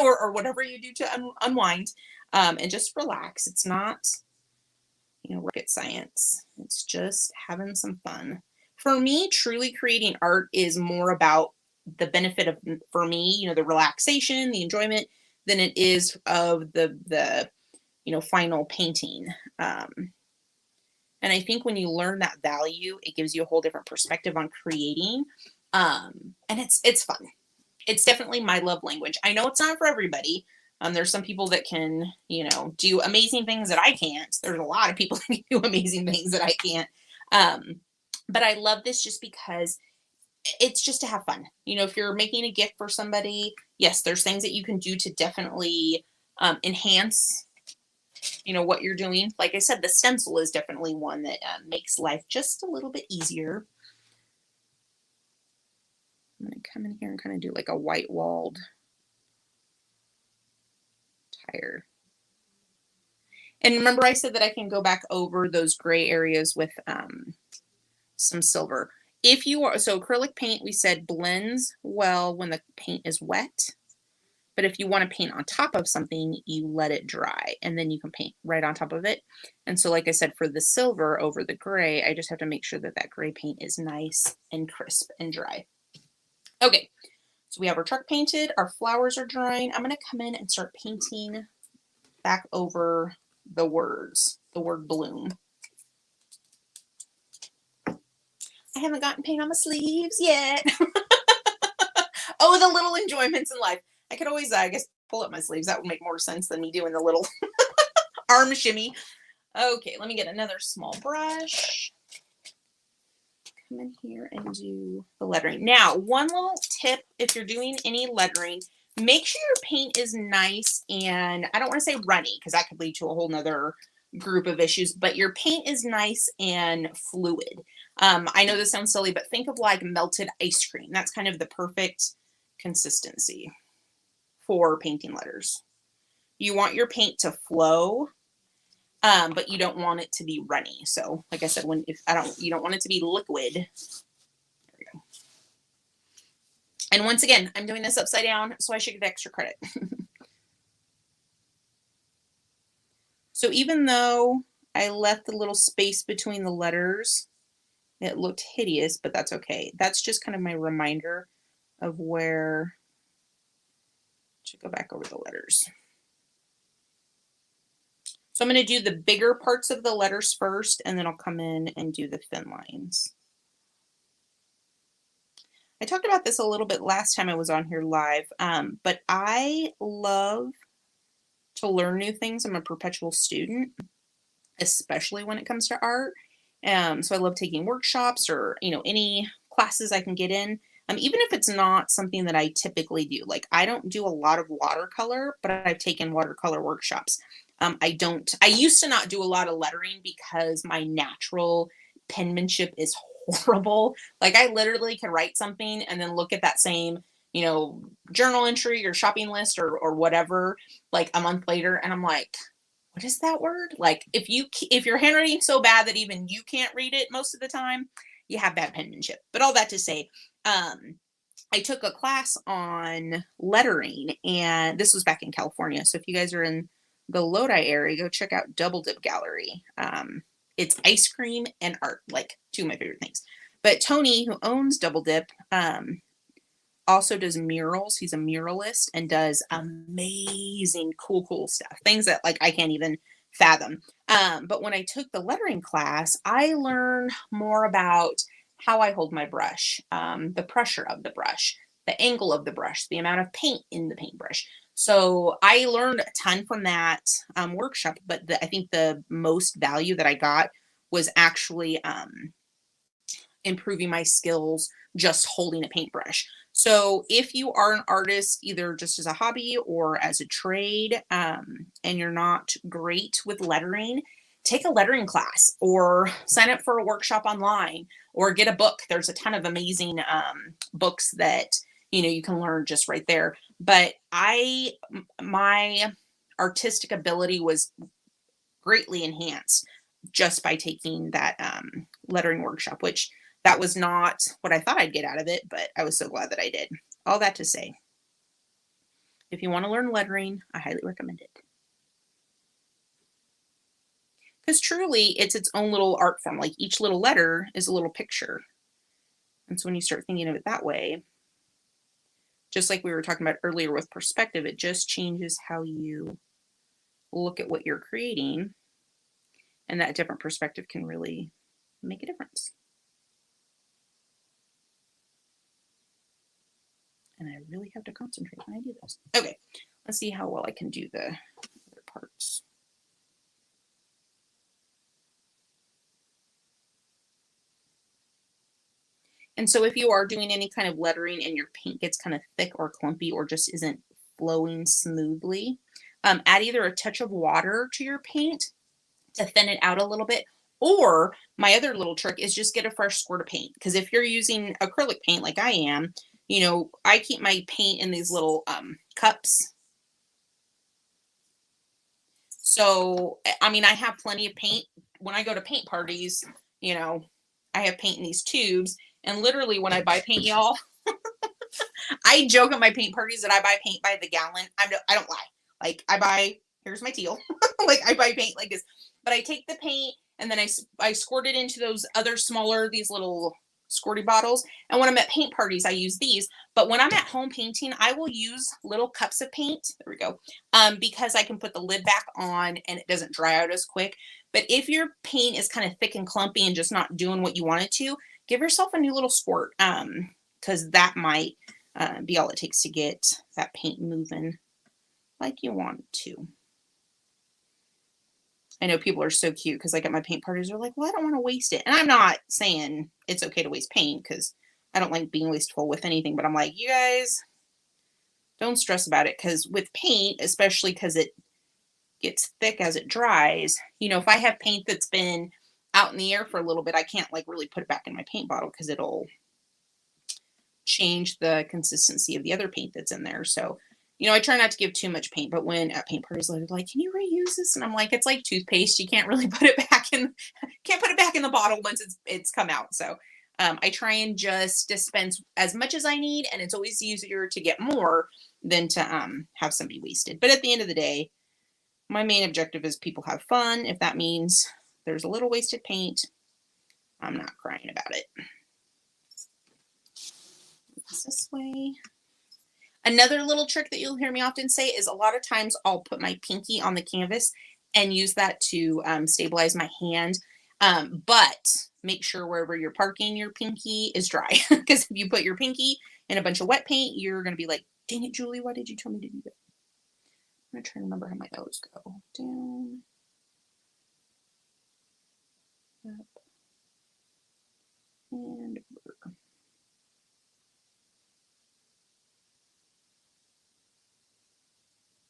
or whatever you do to unwind, and just relax. It's not, rocket science. It's just having some fun. For me, truly creating art is more about the benefit of, for me, the relaxation, the enjoyment, than it is of the final painting. And I think when you learn that value, it gives you a whole different perspective on creating. And it's fun. It's definitely my love language. I know it's not for everybody. There's some people that can, do amazing things that I can't. There's a lot of people that can do amazing things that I can't. But I love this just because it's just to have fun. If you're making a gift for somebody, yes, there's things that you can do to definitely enhance you know, what you're doing. Like I said, the stencil is definitely one that makes life just a little bit easier. I'm going to come in here and kind of do like a white walled tire. And remember I said that I can go back over those gray areas with some silver. If you are, so acrylic paint, we said blends well when the paint is wet. But if you want to paint on top of something, you let it dry and then you can paint right on top of it. And so like I said, for the silver over the gray, I just have to make sure that that gray paint is nice and crisp and dry. Okay, so we have our truck painted, our flowers are drying. I'm going to come in and start painting back over the words, the word bloom. I haven't gotten paint on my sleeves yet. Oh, the little enjoyments in life. I could always, I guess, pull up my sleeves. That would make more sense than me doing the little arm shimmy. Okay, let me get another small brush. Come in here and do the lettering. Now, one little tip, if you're doing any lettering, make sure your paint is nice and I don't want to say runny because that could lead to a whole nother group of issues, but your paint is nice and fluid. I know this sounds silly, but think of like melted ice cream. That's kind of the perfect consistency for painting letters. You want your paint to flow, but you don't want it to be runny. So like I said, you don't want it to be liquid. There we go. And once again, I'm doing this upside down, so I should get extra credit. So even though I left the little space between the letters, it looked hideous, but that's okay. That's just kind of my reminder of where to go back over the letters. So I'm going to do the bigger parts of the letters first, and then I'll come in and do the thin lines. I talked about this a little bit last time I was on here live, but I love to learn new things. I'm a perpetual student, especially when it comes to art. So I love taking workshops or, any classes I can get in. Even if it's not something that I typically do. Like I don't do a lot of watercolor, but I've taken watercolor workshops. I used to not do a lot of lettering because my natural penmanship is horrible. Like I literally could write something and then look at that same, journal entry or shopping list or whatever, like a month later. And I'm like, what is that word? Like if your handwriting's so bad that even you can't read it most of the time, you have bad penmanship. But all that to say, I took a class on lettering, and this was back in California. So if you guys are in the Lodi area, go check out Double Dip Gallery. It's ice cream and art, like two of my favorite things. But Tony, who owns Double Dip, also does murals. He's a muralist and does amazing, cool stuff. Things that like I can't even fathom. But when I took the lettering class, I learned more about how I hold my brush, the pressure of the brush, the angle of the brush, the amount of paint in the paintbrush. So I learned a ton from that workshop, but I think the most value that I got was actually improving my skills just holding a paintbrush. So if you are an artist, either just as a hobby or as a trade, and you're not great with lettering, take a lettering class or sign up for a workshop online or get a book. There's a ton of amazing books that, you can learn just right there. But my artistic ability was greatly enhanced just by taking that lettering workshop, which that was not what I thought I'd get out of it, but I was so glad that I did. All that to say, if you want to learn lettering, I highly recommend it. Because truly, it's its own little art form. Like each little letter is a little picture. And so when you start thinking of it that way, just like we were talking about earlier with perspective, it just changes how you look at what you're creating. And that different perspective can really make a difference. And I really have to concentrate when I do this. Okay, let's see how well I can do the other parts. And so if you are doing any kind of lettering and your paint gets kind of thick or clumpy or just isn't flowing smoothly, add either a touch of water to your paint to thin it out a little bit. Or my other little trick is just get a fresh squirt of paint. Because if you're using acrylic paint like I am, you know, I keep my paint in these little cups. So, I mean, I have plenty of paint. When I go to paint parties, you know, I have paint in these tubes. And literally when I buy paint, y'all, I joke at my paint parties that I buy paint by the gallon. I don't lie. Like I buy, here's my teal. Like I buy paint like this, but I take the paint and then I squirt it into those other smaller, these little squirty bottles. And when I'm at paint parties, I use these. But when I'm at home painting, I will use little cups of paint. There we go. Because I can put the lid back on and it doesn't dry out as quick. But if your paint is kind of thick and clumpy and just not doing what you want it to, give yourself a new little squirt. Because that might be all it takes to get that paint moving like you want it to. I know people are so cute because like at my paint parties they're like, well, I don't want to waste it. And I'm not saying it's okay to waste paint because I don't like being wasteful with anything, but I'm like, you guys don't stress about it, because with paint, especially because it gets thick as it dries, you know, if I have paint that's been out in the air for a little bit, I can't like really put it back in my paint bottle because it'll change the consistency of the other paint that's in there. So, you know, I try not to give too much paint, but when at paint parties, they're like, can you reuse this? And I'm like, it's like toothpaste. You can't really put it back in, can't put it back in the bottle once it's come out. So I try and just dispense as much as I need. And it's always easier to get more than to have somebody wasted. But at the end of the day, my main objective is people have fun. If that means there's a little wasted paint, I'm not crying about it. This way. Another little trick that you'll hear me often say is a lot of times I'll put my pinky on the canvas and use that to stabilize my hand. But make sure wherever you're parking your pinky is dry, because if you put your pinky in a bunch of wet paint, you're going to be like, dang it, Julie, why did you tell me to do that? I'm going to try to remember how my O's go. Down, up, and over.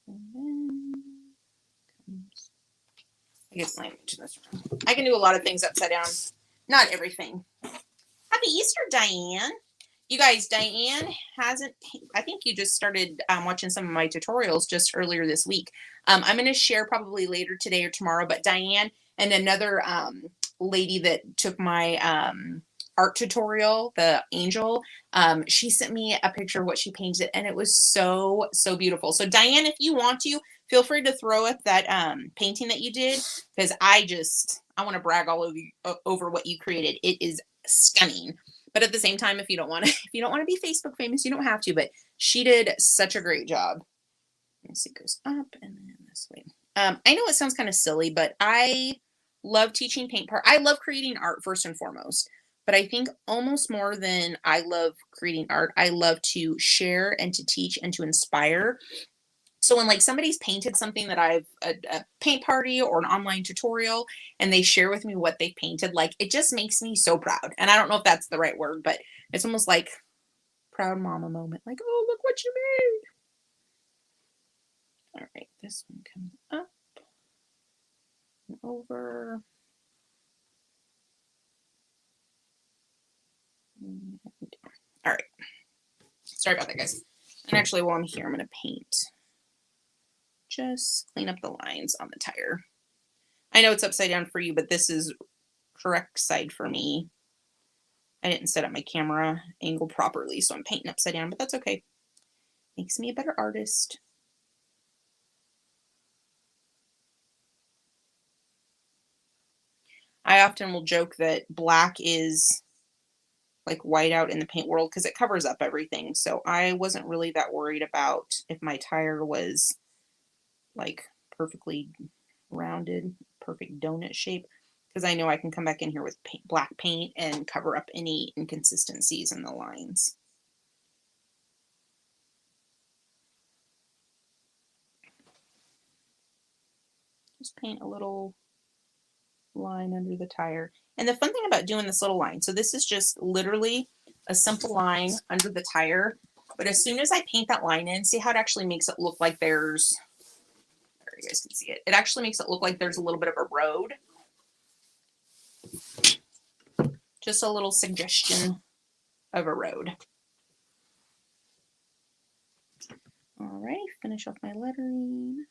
And then comes, I guess my to this room. I can do a lot of things upside down. Not everything. Happy Easter, Diane. You guys, Diane hasn't, I think you just started watching some of my tutorials just earlier this week. I'm going to share probably later today or tomorrow, but Diane and another lady that took my art tutorial, the angel, she sent me a picture of what she painted and it was so, so beautiful. So Diane, if you want to, feel free to throw up that painting that you did, because I want to brag all over what you created. It is stunning. But at the same time, if you don't want to be Facebook famous, you don't have to. But she did such a great job. Let me see, it goes up and then this way. I know it sounds kind of silly, but I love teaching paint part. I love creating art first and foremost. But I think almost more than I love creating art, I love to share and to teach and to inspire. So when like somebody's painted something that I've a paint party or an online tutorial and they share with me what they painted, like it just makes me so proud. And I don't know if that's the right word, but it's almost like proud mama moment. Like, oh, look what you made. All right, this one comes up and over. All right. Sorry about that, guys. And actually, while I'm here, I'm going to paint. Just clean up the lines on the tire. I know it's upside down for you, but this is correct side for me. I didn't set up my camera angle properly, so I'm painting upside down, but that's okay. Makes me a better artist. I often will joke that black is like white out in the paint world because it covers up everything. So I wasn't really that worried about if my tire was like perfectly rounded, perfect donut shape, because I know I can come back in here with black paint and cover up any inconsistencies in the lines. Just paint a little line under the tire. And the fun thing about doing this little line, so this is just literally a simple line under the tire, but as soon as I paint that line in, see how it actually makes it look like there's There, you guys can see it. It actually makes it look like there's a little bit of a road. Just a little suggestion of a road. All right, finish off my lettering.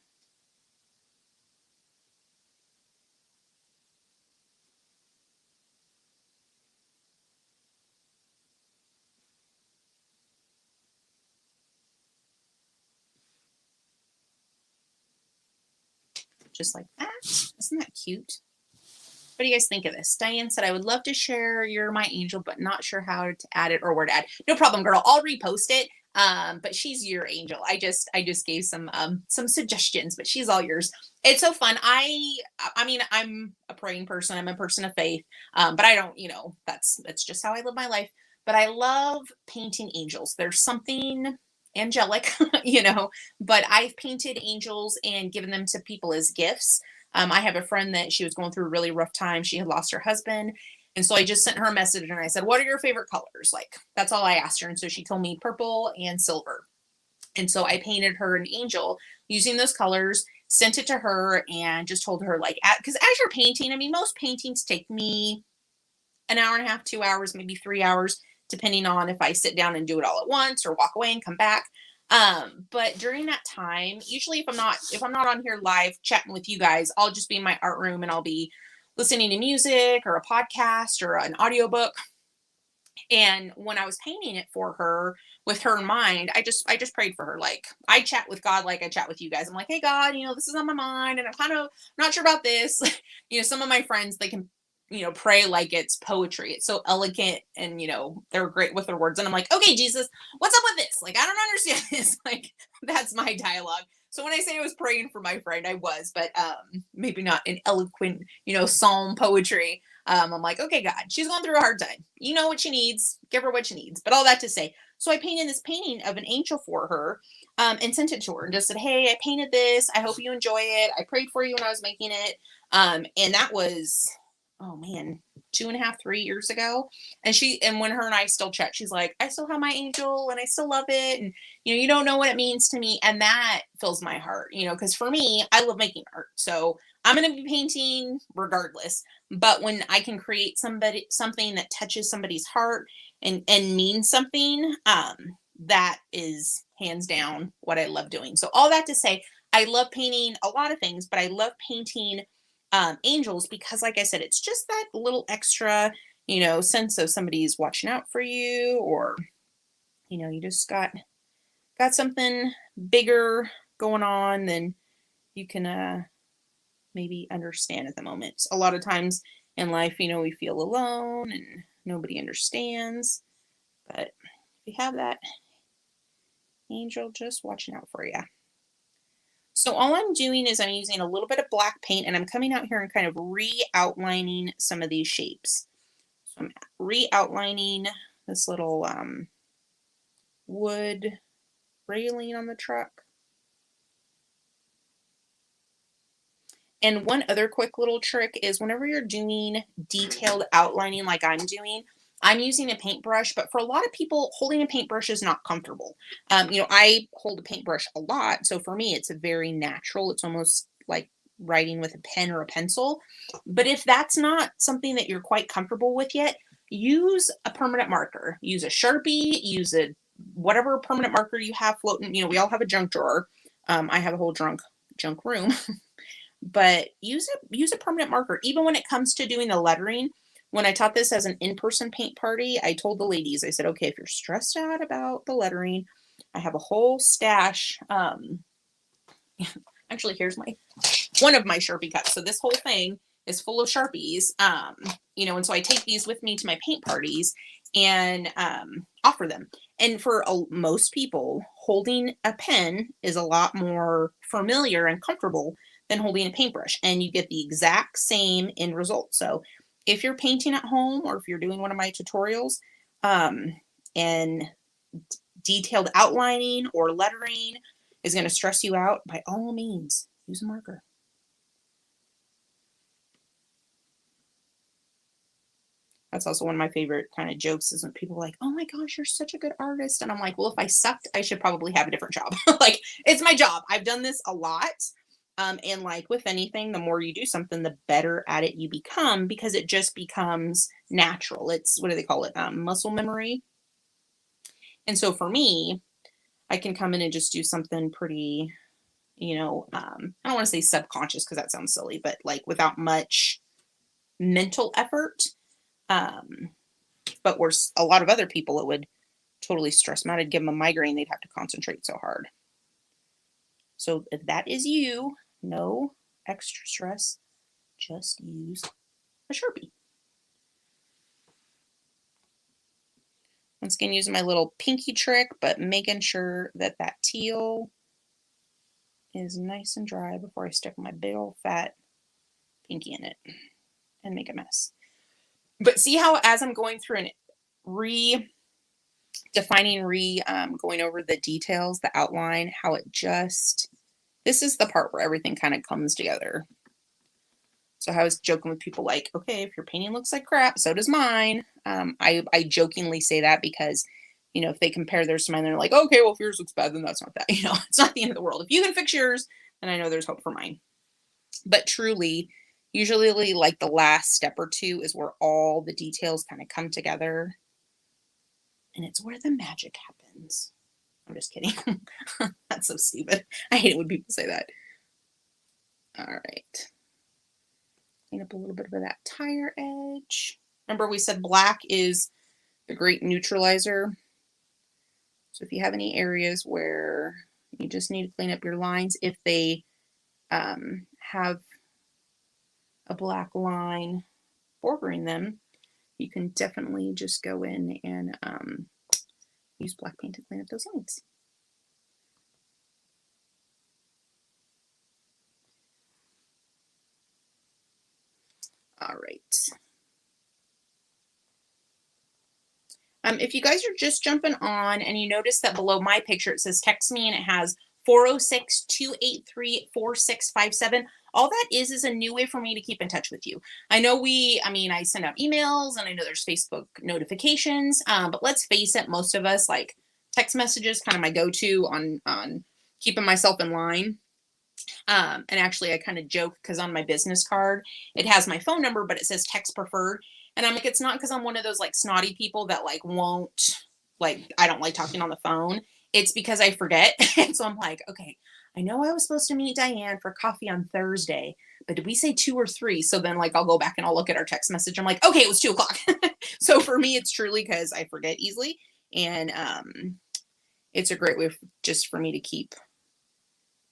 Just like that. Isn't that cute? What do you guys think of this? Diane said, I would love to share You're My Angel, but not sure how to add it or where to add. No problem, girl. I'll repost it. But she's your angel. I just gave some suggestions, but she's all yours. It's so fun. I mean, I'm a praying person. I'm a person of faith. But I don't, that's just how I live my life. But I love painting angels. There's something angelic, but I've painted angels and given them to people as gifts. I have a friend that she was going through a really rough time. She had lost her husband. And so I just sent her a message and I said, what are your favorite colors? Like, that's all I asked her. And so she told me purple and silver. And so I painted her an angel using those colors, sent it to her, and just told her, like, because as you're painting, I mean, most paintings take me an hour and a half, 2 hours, maybe 3 hours, depending on if I sit down and do it all at once or walk away and come back. But during that time, usually if I'm not on here live chatting with you guys, I'll just be in my art room and I'll be listening to music or a podcast or an audiobook. And when I was painting it for her with her in mind, I just prayed for her. Like, I chat with God like I chat with you guys. I'm like, hey God, this is on my mind and I'm kind of not sure about this. Some of my friends, they can pray like it's poetry. It's so elegant and, they're great with their words. And I'm like, okay, Jesus, what's up with this? Like, I don't understand this. Like, that's my dialogue. So when I say I was praying for my friend, I was, but maybe not in eloquent, psalm poetry. I'm like, okay, God, she's going through a hard time. You know what she needs. Give her what she needs. But all that to say, so I painted this painting of an angel for her and sent it to her and just said, hey, I painted this. I hope you enjoy it. I prayed for you when I was making it. And that was, oh man, 2.5, 3 years ago. And when her and I still chat, she's like, I still have my angel and I still love it. And, you don't know what it means to me. And that fills my heart, because for me, I love making art. So I'm going to be painting regardless. But when I can create something that touches somebody's heart and means something, that is hands down what I love doing. So all that to say, I love painting a lot of things, but I love painting angels because, like I said, it's just that little extra, sense of somebody's watching out for you, or, you just got something bigger going on than you can maybe understand at the moment. A lot of times in life, we feel alone and nobody understands, but if you have that angel just watching out for you. So all I'm doing is I'm using a little bit of black paint and I'm coming out here and kind of re-outlining some of these shapes. So I'm re-outlining this little wood railing on the truck. And one other quick little trick is whenever you're doing detailed outlining like I'm doing, I'm using a paintbrush, but for a lot of people, holding a paintbrush is not comfortable. I hold a paintbrush a lot, so for me, it's a very natural. It's almost like writing with a pen or a pencil. But if that's not something that you're quite comfortable with yet, use a permanent marker. Use a Sharpie, use whatever permanent marker you have floating. We all have a junk drawer. I have a whole junk room. But use a permanent marker. Even when it comes to doing the lettering, when I taught this as an in-person paint party, I told the ladies, I said, okay, if you're stressed out about the lettering, I have a whole stash. Actually, here's one of my Sharpie cups. So this whole thing is full of Sharpies, and so I take these with me to my paint parties and offer them. And for most people, holding a pen is a lot more familiar and comfortable than holding a paintbrush, and you get the exact same end result. So if you're painting at home or if you're doing one of my tutorials and detailed outlining or lettering is going to stress you out, by all means, use a marker. That's also one of my favorite kind of jokes is when people are like, oh my gosh, you're such a good artist. And I'm like, well, if I sucked, I should probably have a different job. Like, it's my job. I've done this a lot. And like with anything, the more you do something, the better at it you become because it just becomes natural. It's what do they call it? Muscle memory. And so for me, I can come in and just do something pretty, I don't want to say subconscious because that sounds silly, but like without much mental effort. But where a lot of other people, it would totally stress them out. I'd give them a migraine. They'd have to concentrate so hard. So if that is you, no extra stress, just use a Sharpie. Once again, using my little pinky trick, but making sure that that teal is nice and dry before I stick my big old fat pinky in it and make a mess. But see how as I'm going through and going over the details, the outline, how it just, this is the part where everything kind of comes together. So I was joking with people like, okay, if your painting looks like crap, so does mine. I jokingly say that because, if they compare theirs to mine, they're like, okay, well, if yours looks bad, then that's not that. It's not the end of the world. If you can fix yours, then I know there's hope for mine. But truly, usually like the last step or two is where all the details kind of come together. And it's where the magic happens. I'm just kidding. That's so stupid. I hate it when people say that. All right. Clean up a little bit of that tire edge. Remember we said black is the great neutralizer. So if you have any areas where you just need to clean up your lines, if they have a black line bordering them, you can definitely just go in and use black paint to clean up those lines. All right. If you guys are just jumping on and you notice that below my picture, it says text me and it has 406-283-4657. All that is a new way for me to keep in touch with you. I know I send out emails and I know there's Facebook notifications, but let's face it, most of us like text messages kind of my go-to on keeping myself in line. And actually I kind of joke because on my business card, it has my phone number, but it says text preferred. And I'm like, it's not because I'm one of those like snotty people that like won't, like, I don't like talking on the phone. It's because I forget. And so I'm like, okay, I know I was supposed to meet Diane for coffee on Thursday, but did we say 2 or 3? So then like, I'll go back and I'll look at our text message. I'm like, okay, it was 2:00. So for me, it's truly because I forget easily. And it's a great way just for me to keep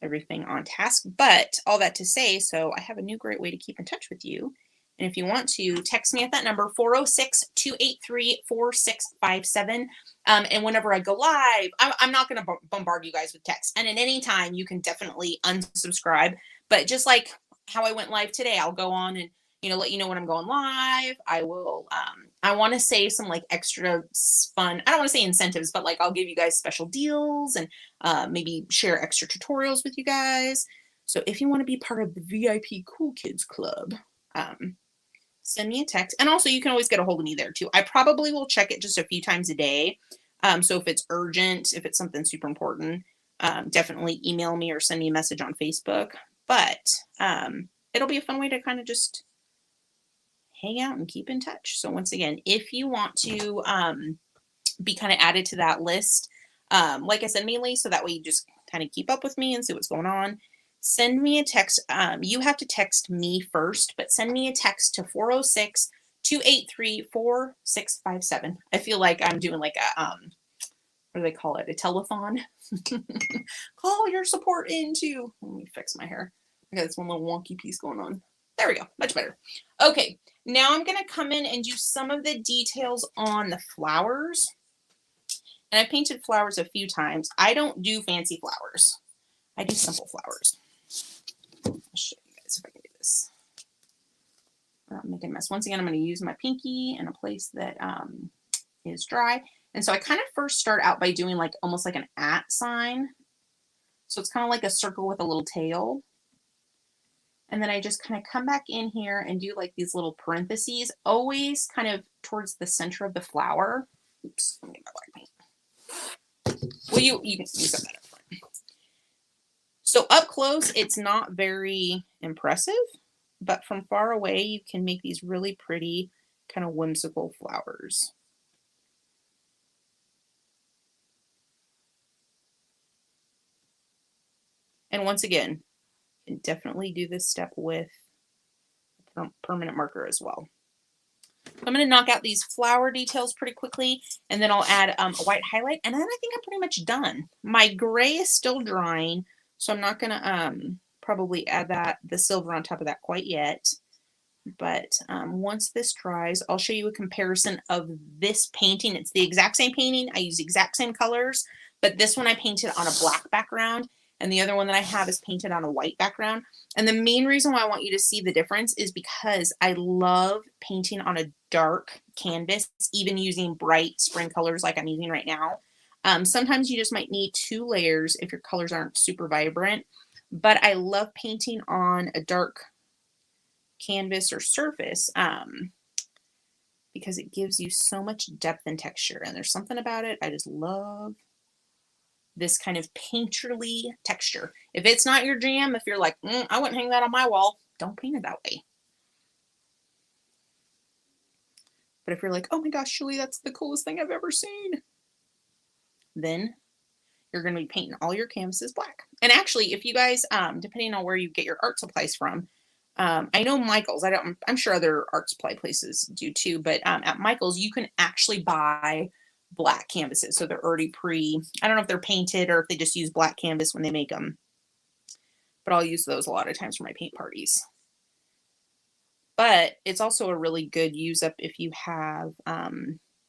everything on task. But all that to say, so I have a new great way to keep in touch with you. And if you want to text me at that number, 406-283-4657. And whenever I go live, I'm not going to bombard you guys with text. And at any time, you can definitely unsubscribe. But just like how I went live today, I'll go on and, let you know when I'm going live. I will, I want to say some like extra fun, I don't want to say incentives, but like I'll give you guys special deals and maybe share extra tutorials with you guys. So if you want to be part of the VIP Cool Kids Club, send me a text. And also you can always get a hold of me there too. I probably will check it just a few times a day. So if it's urgent, if it's something super important, definitely email me or send me a message on Facebook. But it'll be a fun way to kind of just hang out and keep in touch. So once again, if you want to be kind of added to that list, like I said, mainly so that way you just kind of keep up with me and see what's going on. Send me a text. You have to text me first, but send me a text to 406-283-4657. I feel like I'm doing like a, what do they call it? A telethon. Call your support into. Let me fix my hair. I got this one little wonky piece going on. There we go. Much better. Okay. Now I'm going to come in and do some of the details on the flowers. And I've painted flowers a few times. I don't do fancy flowers. I do simple flowers. I'll show you guys if I can do this without making a mess. Once again, I'm going to use my pinky in a place that is dry. And so I kind of first start out by doing like almost like an @ sign. So it's kind of like a circle with a little tail. And then I just kind of come back in here and do like these little parentheses, always kind of towards the center of the flower. Oops, let me get my black paint. Well, you can use that up front. So up close, it's not very impressive, but from far away, you can make these really pretty kind of whimsical flowers. And once again, you can definitely do this step with permanent marker as well. I'm going to knock out these flower details pretty quickly, and then I'll add a white highlight, and then I think I'm pretty much done. My gray is still drying, so I'm not going to probably add the silver on top of that quite yet. But once this dries, I'll show you a comparison of this painting. It's the exact same painting. I use the exact same colors, but this one I painted on a black background, and the other one that I have is painted on a white background. And the main reason why I want you to see the difference is because I love painting on a dark canvas, even using bright spring colors like I'm using right now. Sometimes you just might need 2 layers if your colors aren't super vibrant, but I love painting on a dark canvas or surface because it gives you so much depth and texture, and there's something about it. I just love this kind of painterly texture. If it's not your jam, if you're like, I wouldn't hang that on my wall, don't paint it that way. But if you're like, oh my gosh, Julie, that's the coolest thing I've ever seen, then you're going to be painting all your canvases black. And actually, if you guys, depending on where you get your art supplies from, I know Michael's, I'm sure other art supply places do too, but at Michael's, you can actually buy black canvases. So they're already I don't know if they're painted or if they just use black canvas when they make them, but I'll use those a lot of times for my paint parties. But it's also a really good use up if you have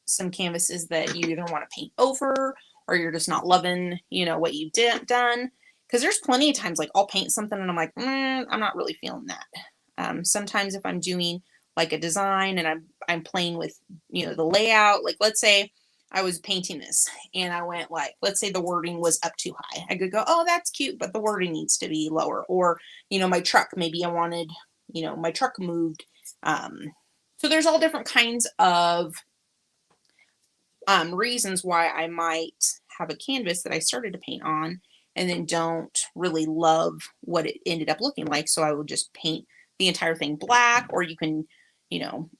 some canvases that you either want to paint over or you're just not loving, what you've done. Because there's plenty of times like I'll paint something and I'm like, I'm not really feeling that. Sometimes if I'm doing like a design and I'm playing with, the layout, like let's say I was painting this and I went like, let's say the wording was up too high. I could go, oh, that's cute, but the wording needs to be lower. Or, my truck, maybe I wanted, my truck moved. So there's all different kinds of reasons why I might have a canvas that I started to paint on and then don't really love what it ended up looking like. So I will just paint the entire thing black, or you can,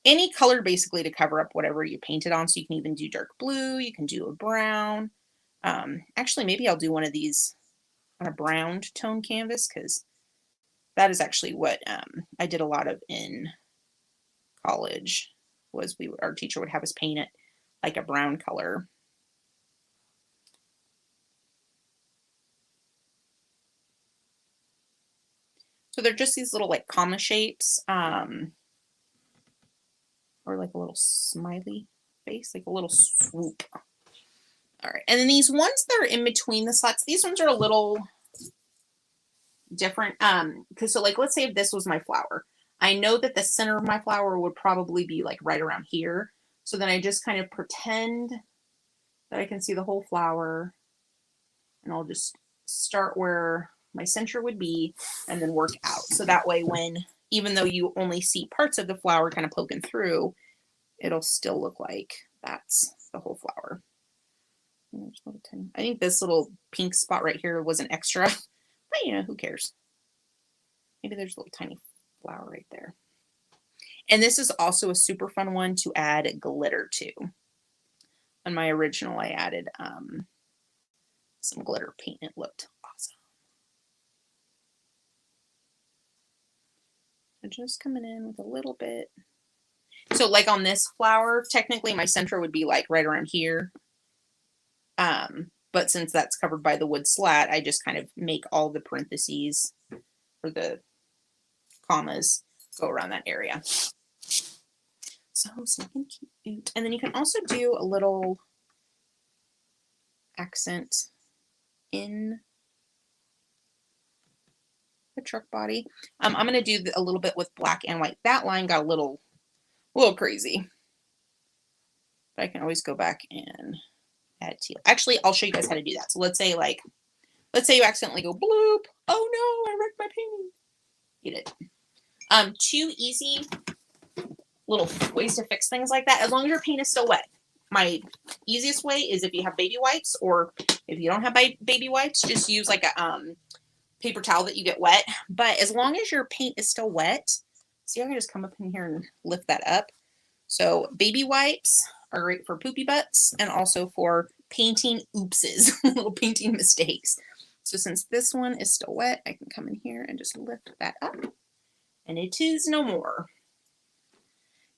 any color basically to cover up whatever you painted on. So you can even do dark blue, you can do a brown. Actually, maybe I'll do one of these on a brown tone canvas because that is actually what I did a lot of in college. Was our teacher would have us paint it like a brown color. So they're just these little like comma shapes, or like a little smiley face, like a little swoop. All right, and then these ones that are in between the slots, these ones are a little different. Because so like let's say if this was my flower, I know that the center of my flower would probably be like right around here. So then I just kind of pretend that I can see the whole flower, and I'll just start where my center would be and then work out. So that way even though you only see parts of the flower kind of poking through, it'll still look like that's the whole flower. I think this little pink spot right here was an extra, but who cares? Maybe there's a little tiny flower right there. And this is also a super fun one to add glitter to. On my original, I added some glitter paint. It looked awesome. So just coming in with a little bit. So like on this flower, technically my center would be like right around here. But since that's covered by the wood slat, I just kind of make all the parentheses or the commas go around that area. So something cute. And then you can also do a little accent in the truck body. I'm going to do a little bit with black and white. That line got a little crazy. But I can always go back and add teal. Actually, I'll show you guys how to do that. So let's say you accidentally go bloop. Oh no, I wrecked my painting. Get it. 2 easy little ways to fix things like that, as long as your paint is still wet. My easiest way is if you have baby wipes, or if you don't have baby wipes, just use like a paper towel that you get wet. But as long as your paint is still wet, see, I can just come up in here and lift that up. So baby wipes are great for poopy butts and also for painting oopses, little painting mistakes. So since this one is still wet, I can come in here and just lift that up, and it is no more.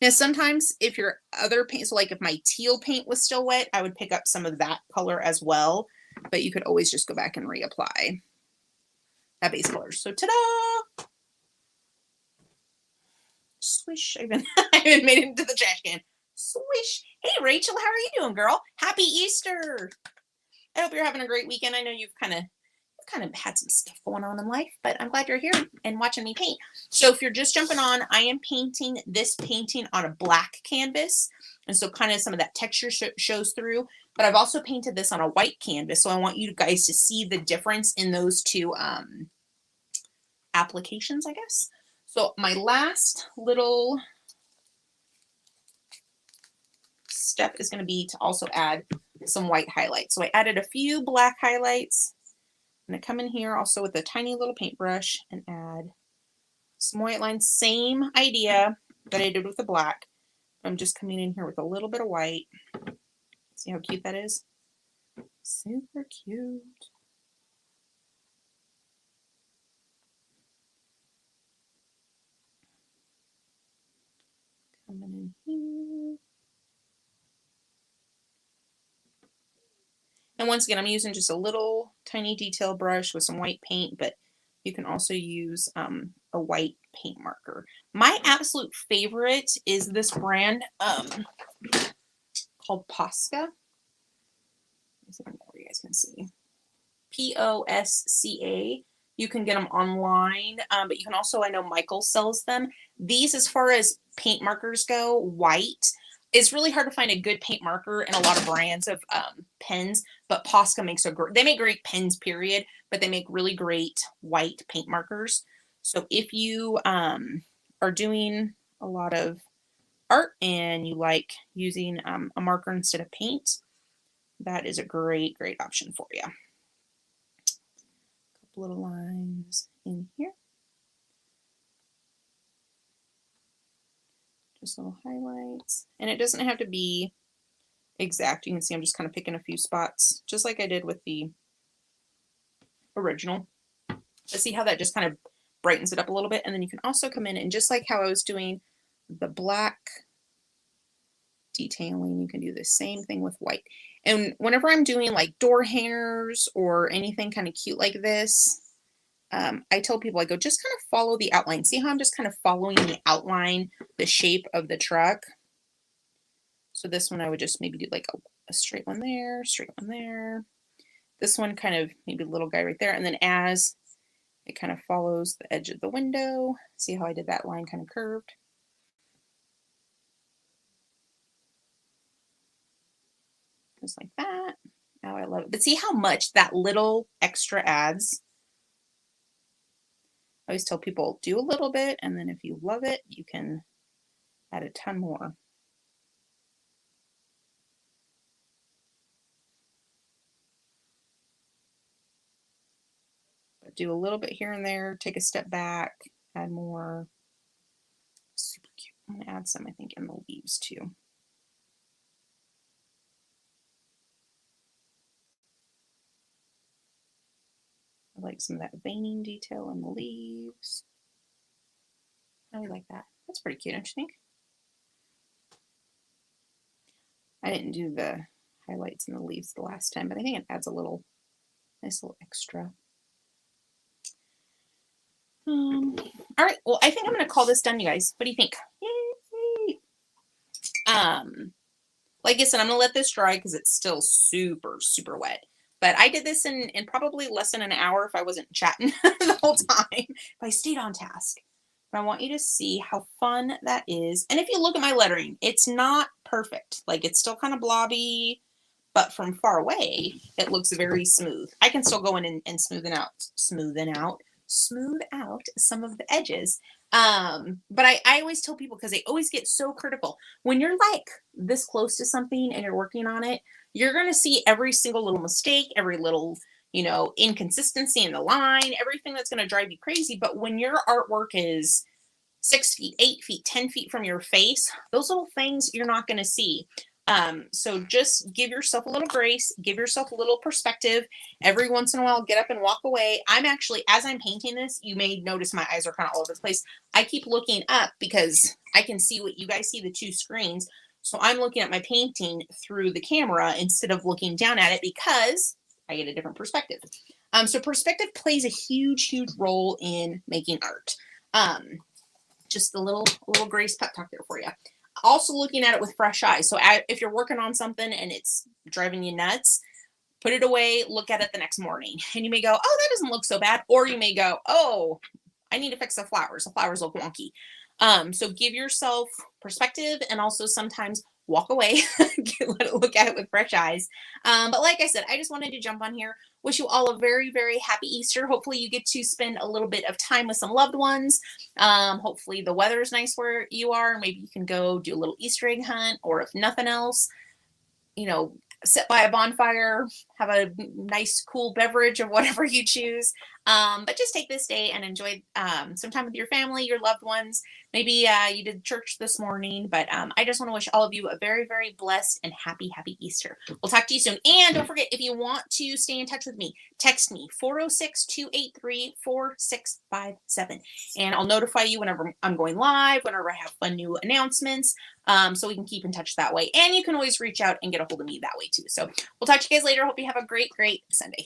Now, sometimes if your other paint, so like if my teal paint was still wet, I would pick up some of that color as well, but you could always just go back and reapply that base color. So ta-da! Swish. I haven't made it into the trash can. Swish. Hey, Rachel, how are you doing, girl? Happy Easter. I hope you're having a great weekend. I know you've kind of had some stuff going on in life, but I'm glad you're here and watching me paint. So if you're just jumping on, I am painting this painting on a black canvas. And so kind of some of that texture shows through, but I've also painted this on a white canvas. So I want you guys to see the difference in those two applications, I guess. So my last little step is going to be to also add some white highlights. So I added a few black highlights. I'm going to come in here also with a tiny little paintbrush and add some white lines. Same idea that I did with the black. I'm just coming in here with a little bit of white. See how cute that is? Super cute. Coming in here. And once again, I'm using just a little tiny detail brush with some white paint, but you can also use a white paint marker. My absolute favorite is this brand called Posca. I don't know where you guys can see. Posca. You can get them online, but you can also, I know Michael sells them. These, as far as paint markers go, white. It's really hard to find a good paint marker in a lot of brands of pens, but Posca makes they make great pens, period, but they make really great white paint markers. So if you are doing a lot of art and you like using a marker instead of paint, that is a great, great option for you. A couple little lines in here. Just little highlights. And it doesn't have to be exact. You can see I'm just kind of picking a few spots, just like I did with the original. But see how that just kind of brightens it up a little bit? And then you can also come in and just like how I was doing the black detailing, you can do the same thing with white. And whenever I'm doing like door hangers or anything kind of cute like this, I tell people, I go, just kind of follow the outline. See how I'm just kind of following the outline, the shape of the truck. So this one I would just maybe do like a straight one there, straight one there. This one kind of maybe a little guy right there. And then as it kind of follows the edge of the window, see how I did that line kind of curved? Just like that. Oh, I love it. But see how much that little extra adds? I always tell people, do a little bit, and then if you love it, you can add a ton more. But do a little bit here and there, take a step back, add more. Super cute. I'm going to add some, I think, in the leaves too. I like some of that veining detail in the leaves. I really like that. That's pretty cute, don't you think? I didn't do the highlights in the leaves the last time, but I think it adds a little nice little extra. All right, well, I think I'm going to call this done, you guys. What do you think? Yay! Like I said, I'm going to let this dry because it's still super, super wet. But I did this in probably less than an hour if I wasn't chatting the whole time, if I stayed on task. But I want you to see how fun that is. And if you look at my lettering, it's not perfect. Like, it's still kind of blobby, but from far away, it looks very smooth. I can still go in and smooth out some of the edges. But I always tell people, because they always get so critical. When you're like this close to something and you're working on it, you're going to see every single little mistake, every little, inconsistency in the line, everything that's going to drive you crazy. But when your artwork is 6 feet, 8 feet, 10 feet from your face, those little things you're not going to see. So just give yourself a little grace, give yourself a little perspective. Every once in a while, get up and walk away. I'm actually, as I'm painting this, you may notice my eyes are kind of all over the place. I keep looking up because I can see what you guys see, the two screens. So I'm looking at my painting through the camera instead of looking down at it because I get a different perspective. So perspective plays a huge, huge role in making art. Just a little grace pep talk there for you. Also looking at it with fresh eyes. So if you're working on something and it's driving you nuts, put it away, look at it the next morning. And you may go, oh, that doesn't look so bad. Or you may go, oh, I need to fix the flowers. The flowers look wonky. So give yourself perspective and also sometimes walk away, look at it with fresh eyes. But like I said, I just wanted to jump on here. Wish you all a very, very happy Easter. Hopefully you get to spend a little bit of time with some loved ones. Hopefully the weather is nice where you are. Maybe you can go do a little Easter egg hunt, or if nothing else, sit by a bonfire, have a nice cool beverage of whatever you choose. But just take this day and enjoy some time with your family, your loved ones. Maybe you did church this morning, but I just want to wish all of you a very, very blessed and happy, happy Easter. We'll talk to you soon. And don't forget, if you want to stay in touch with me, text me 406-283-4657. And I'll notify you whenever I'm going live, whenever I have fun new announcements, so we can keep in touch that way. And you can always reach out and get a hold of me that way too. So we'll talk to you guys later. Hope you have a great, great Sunday.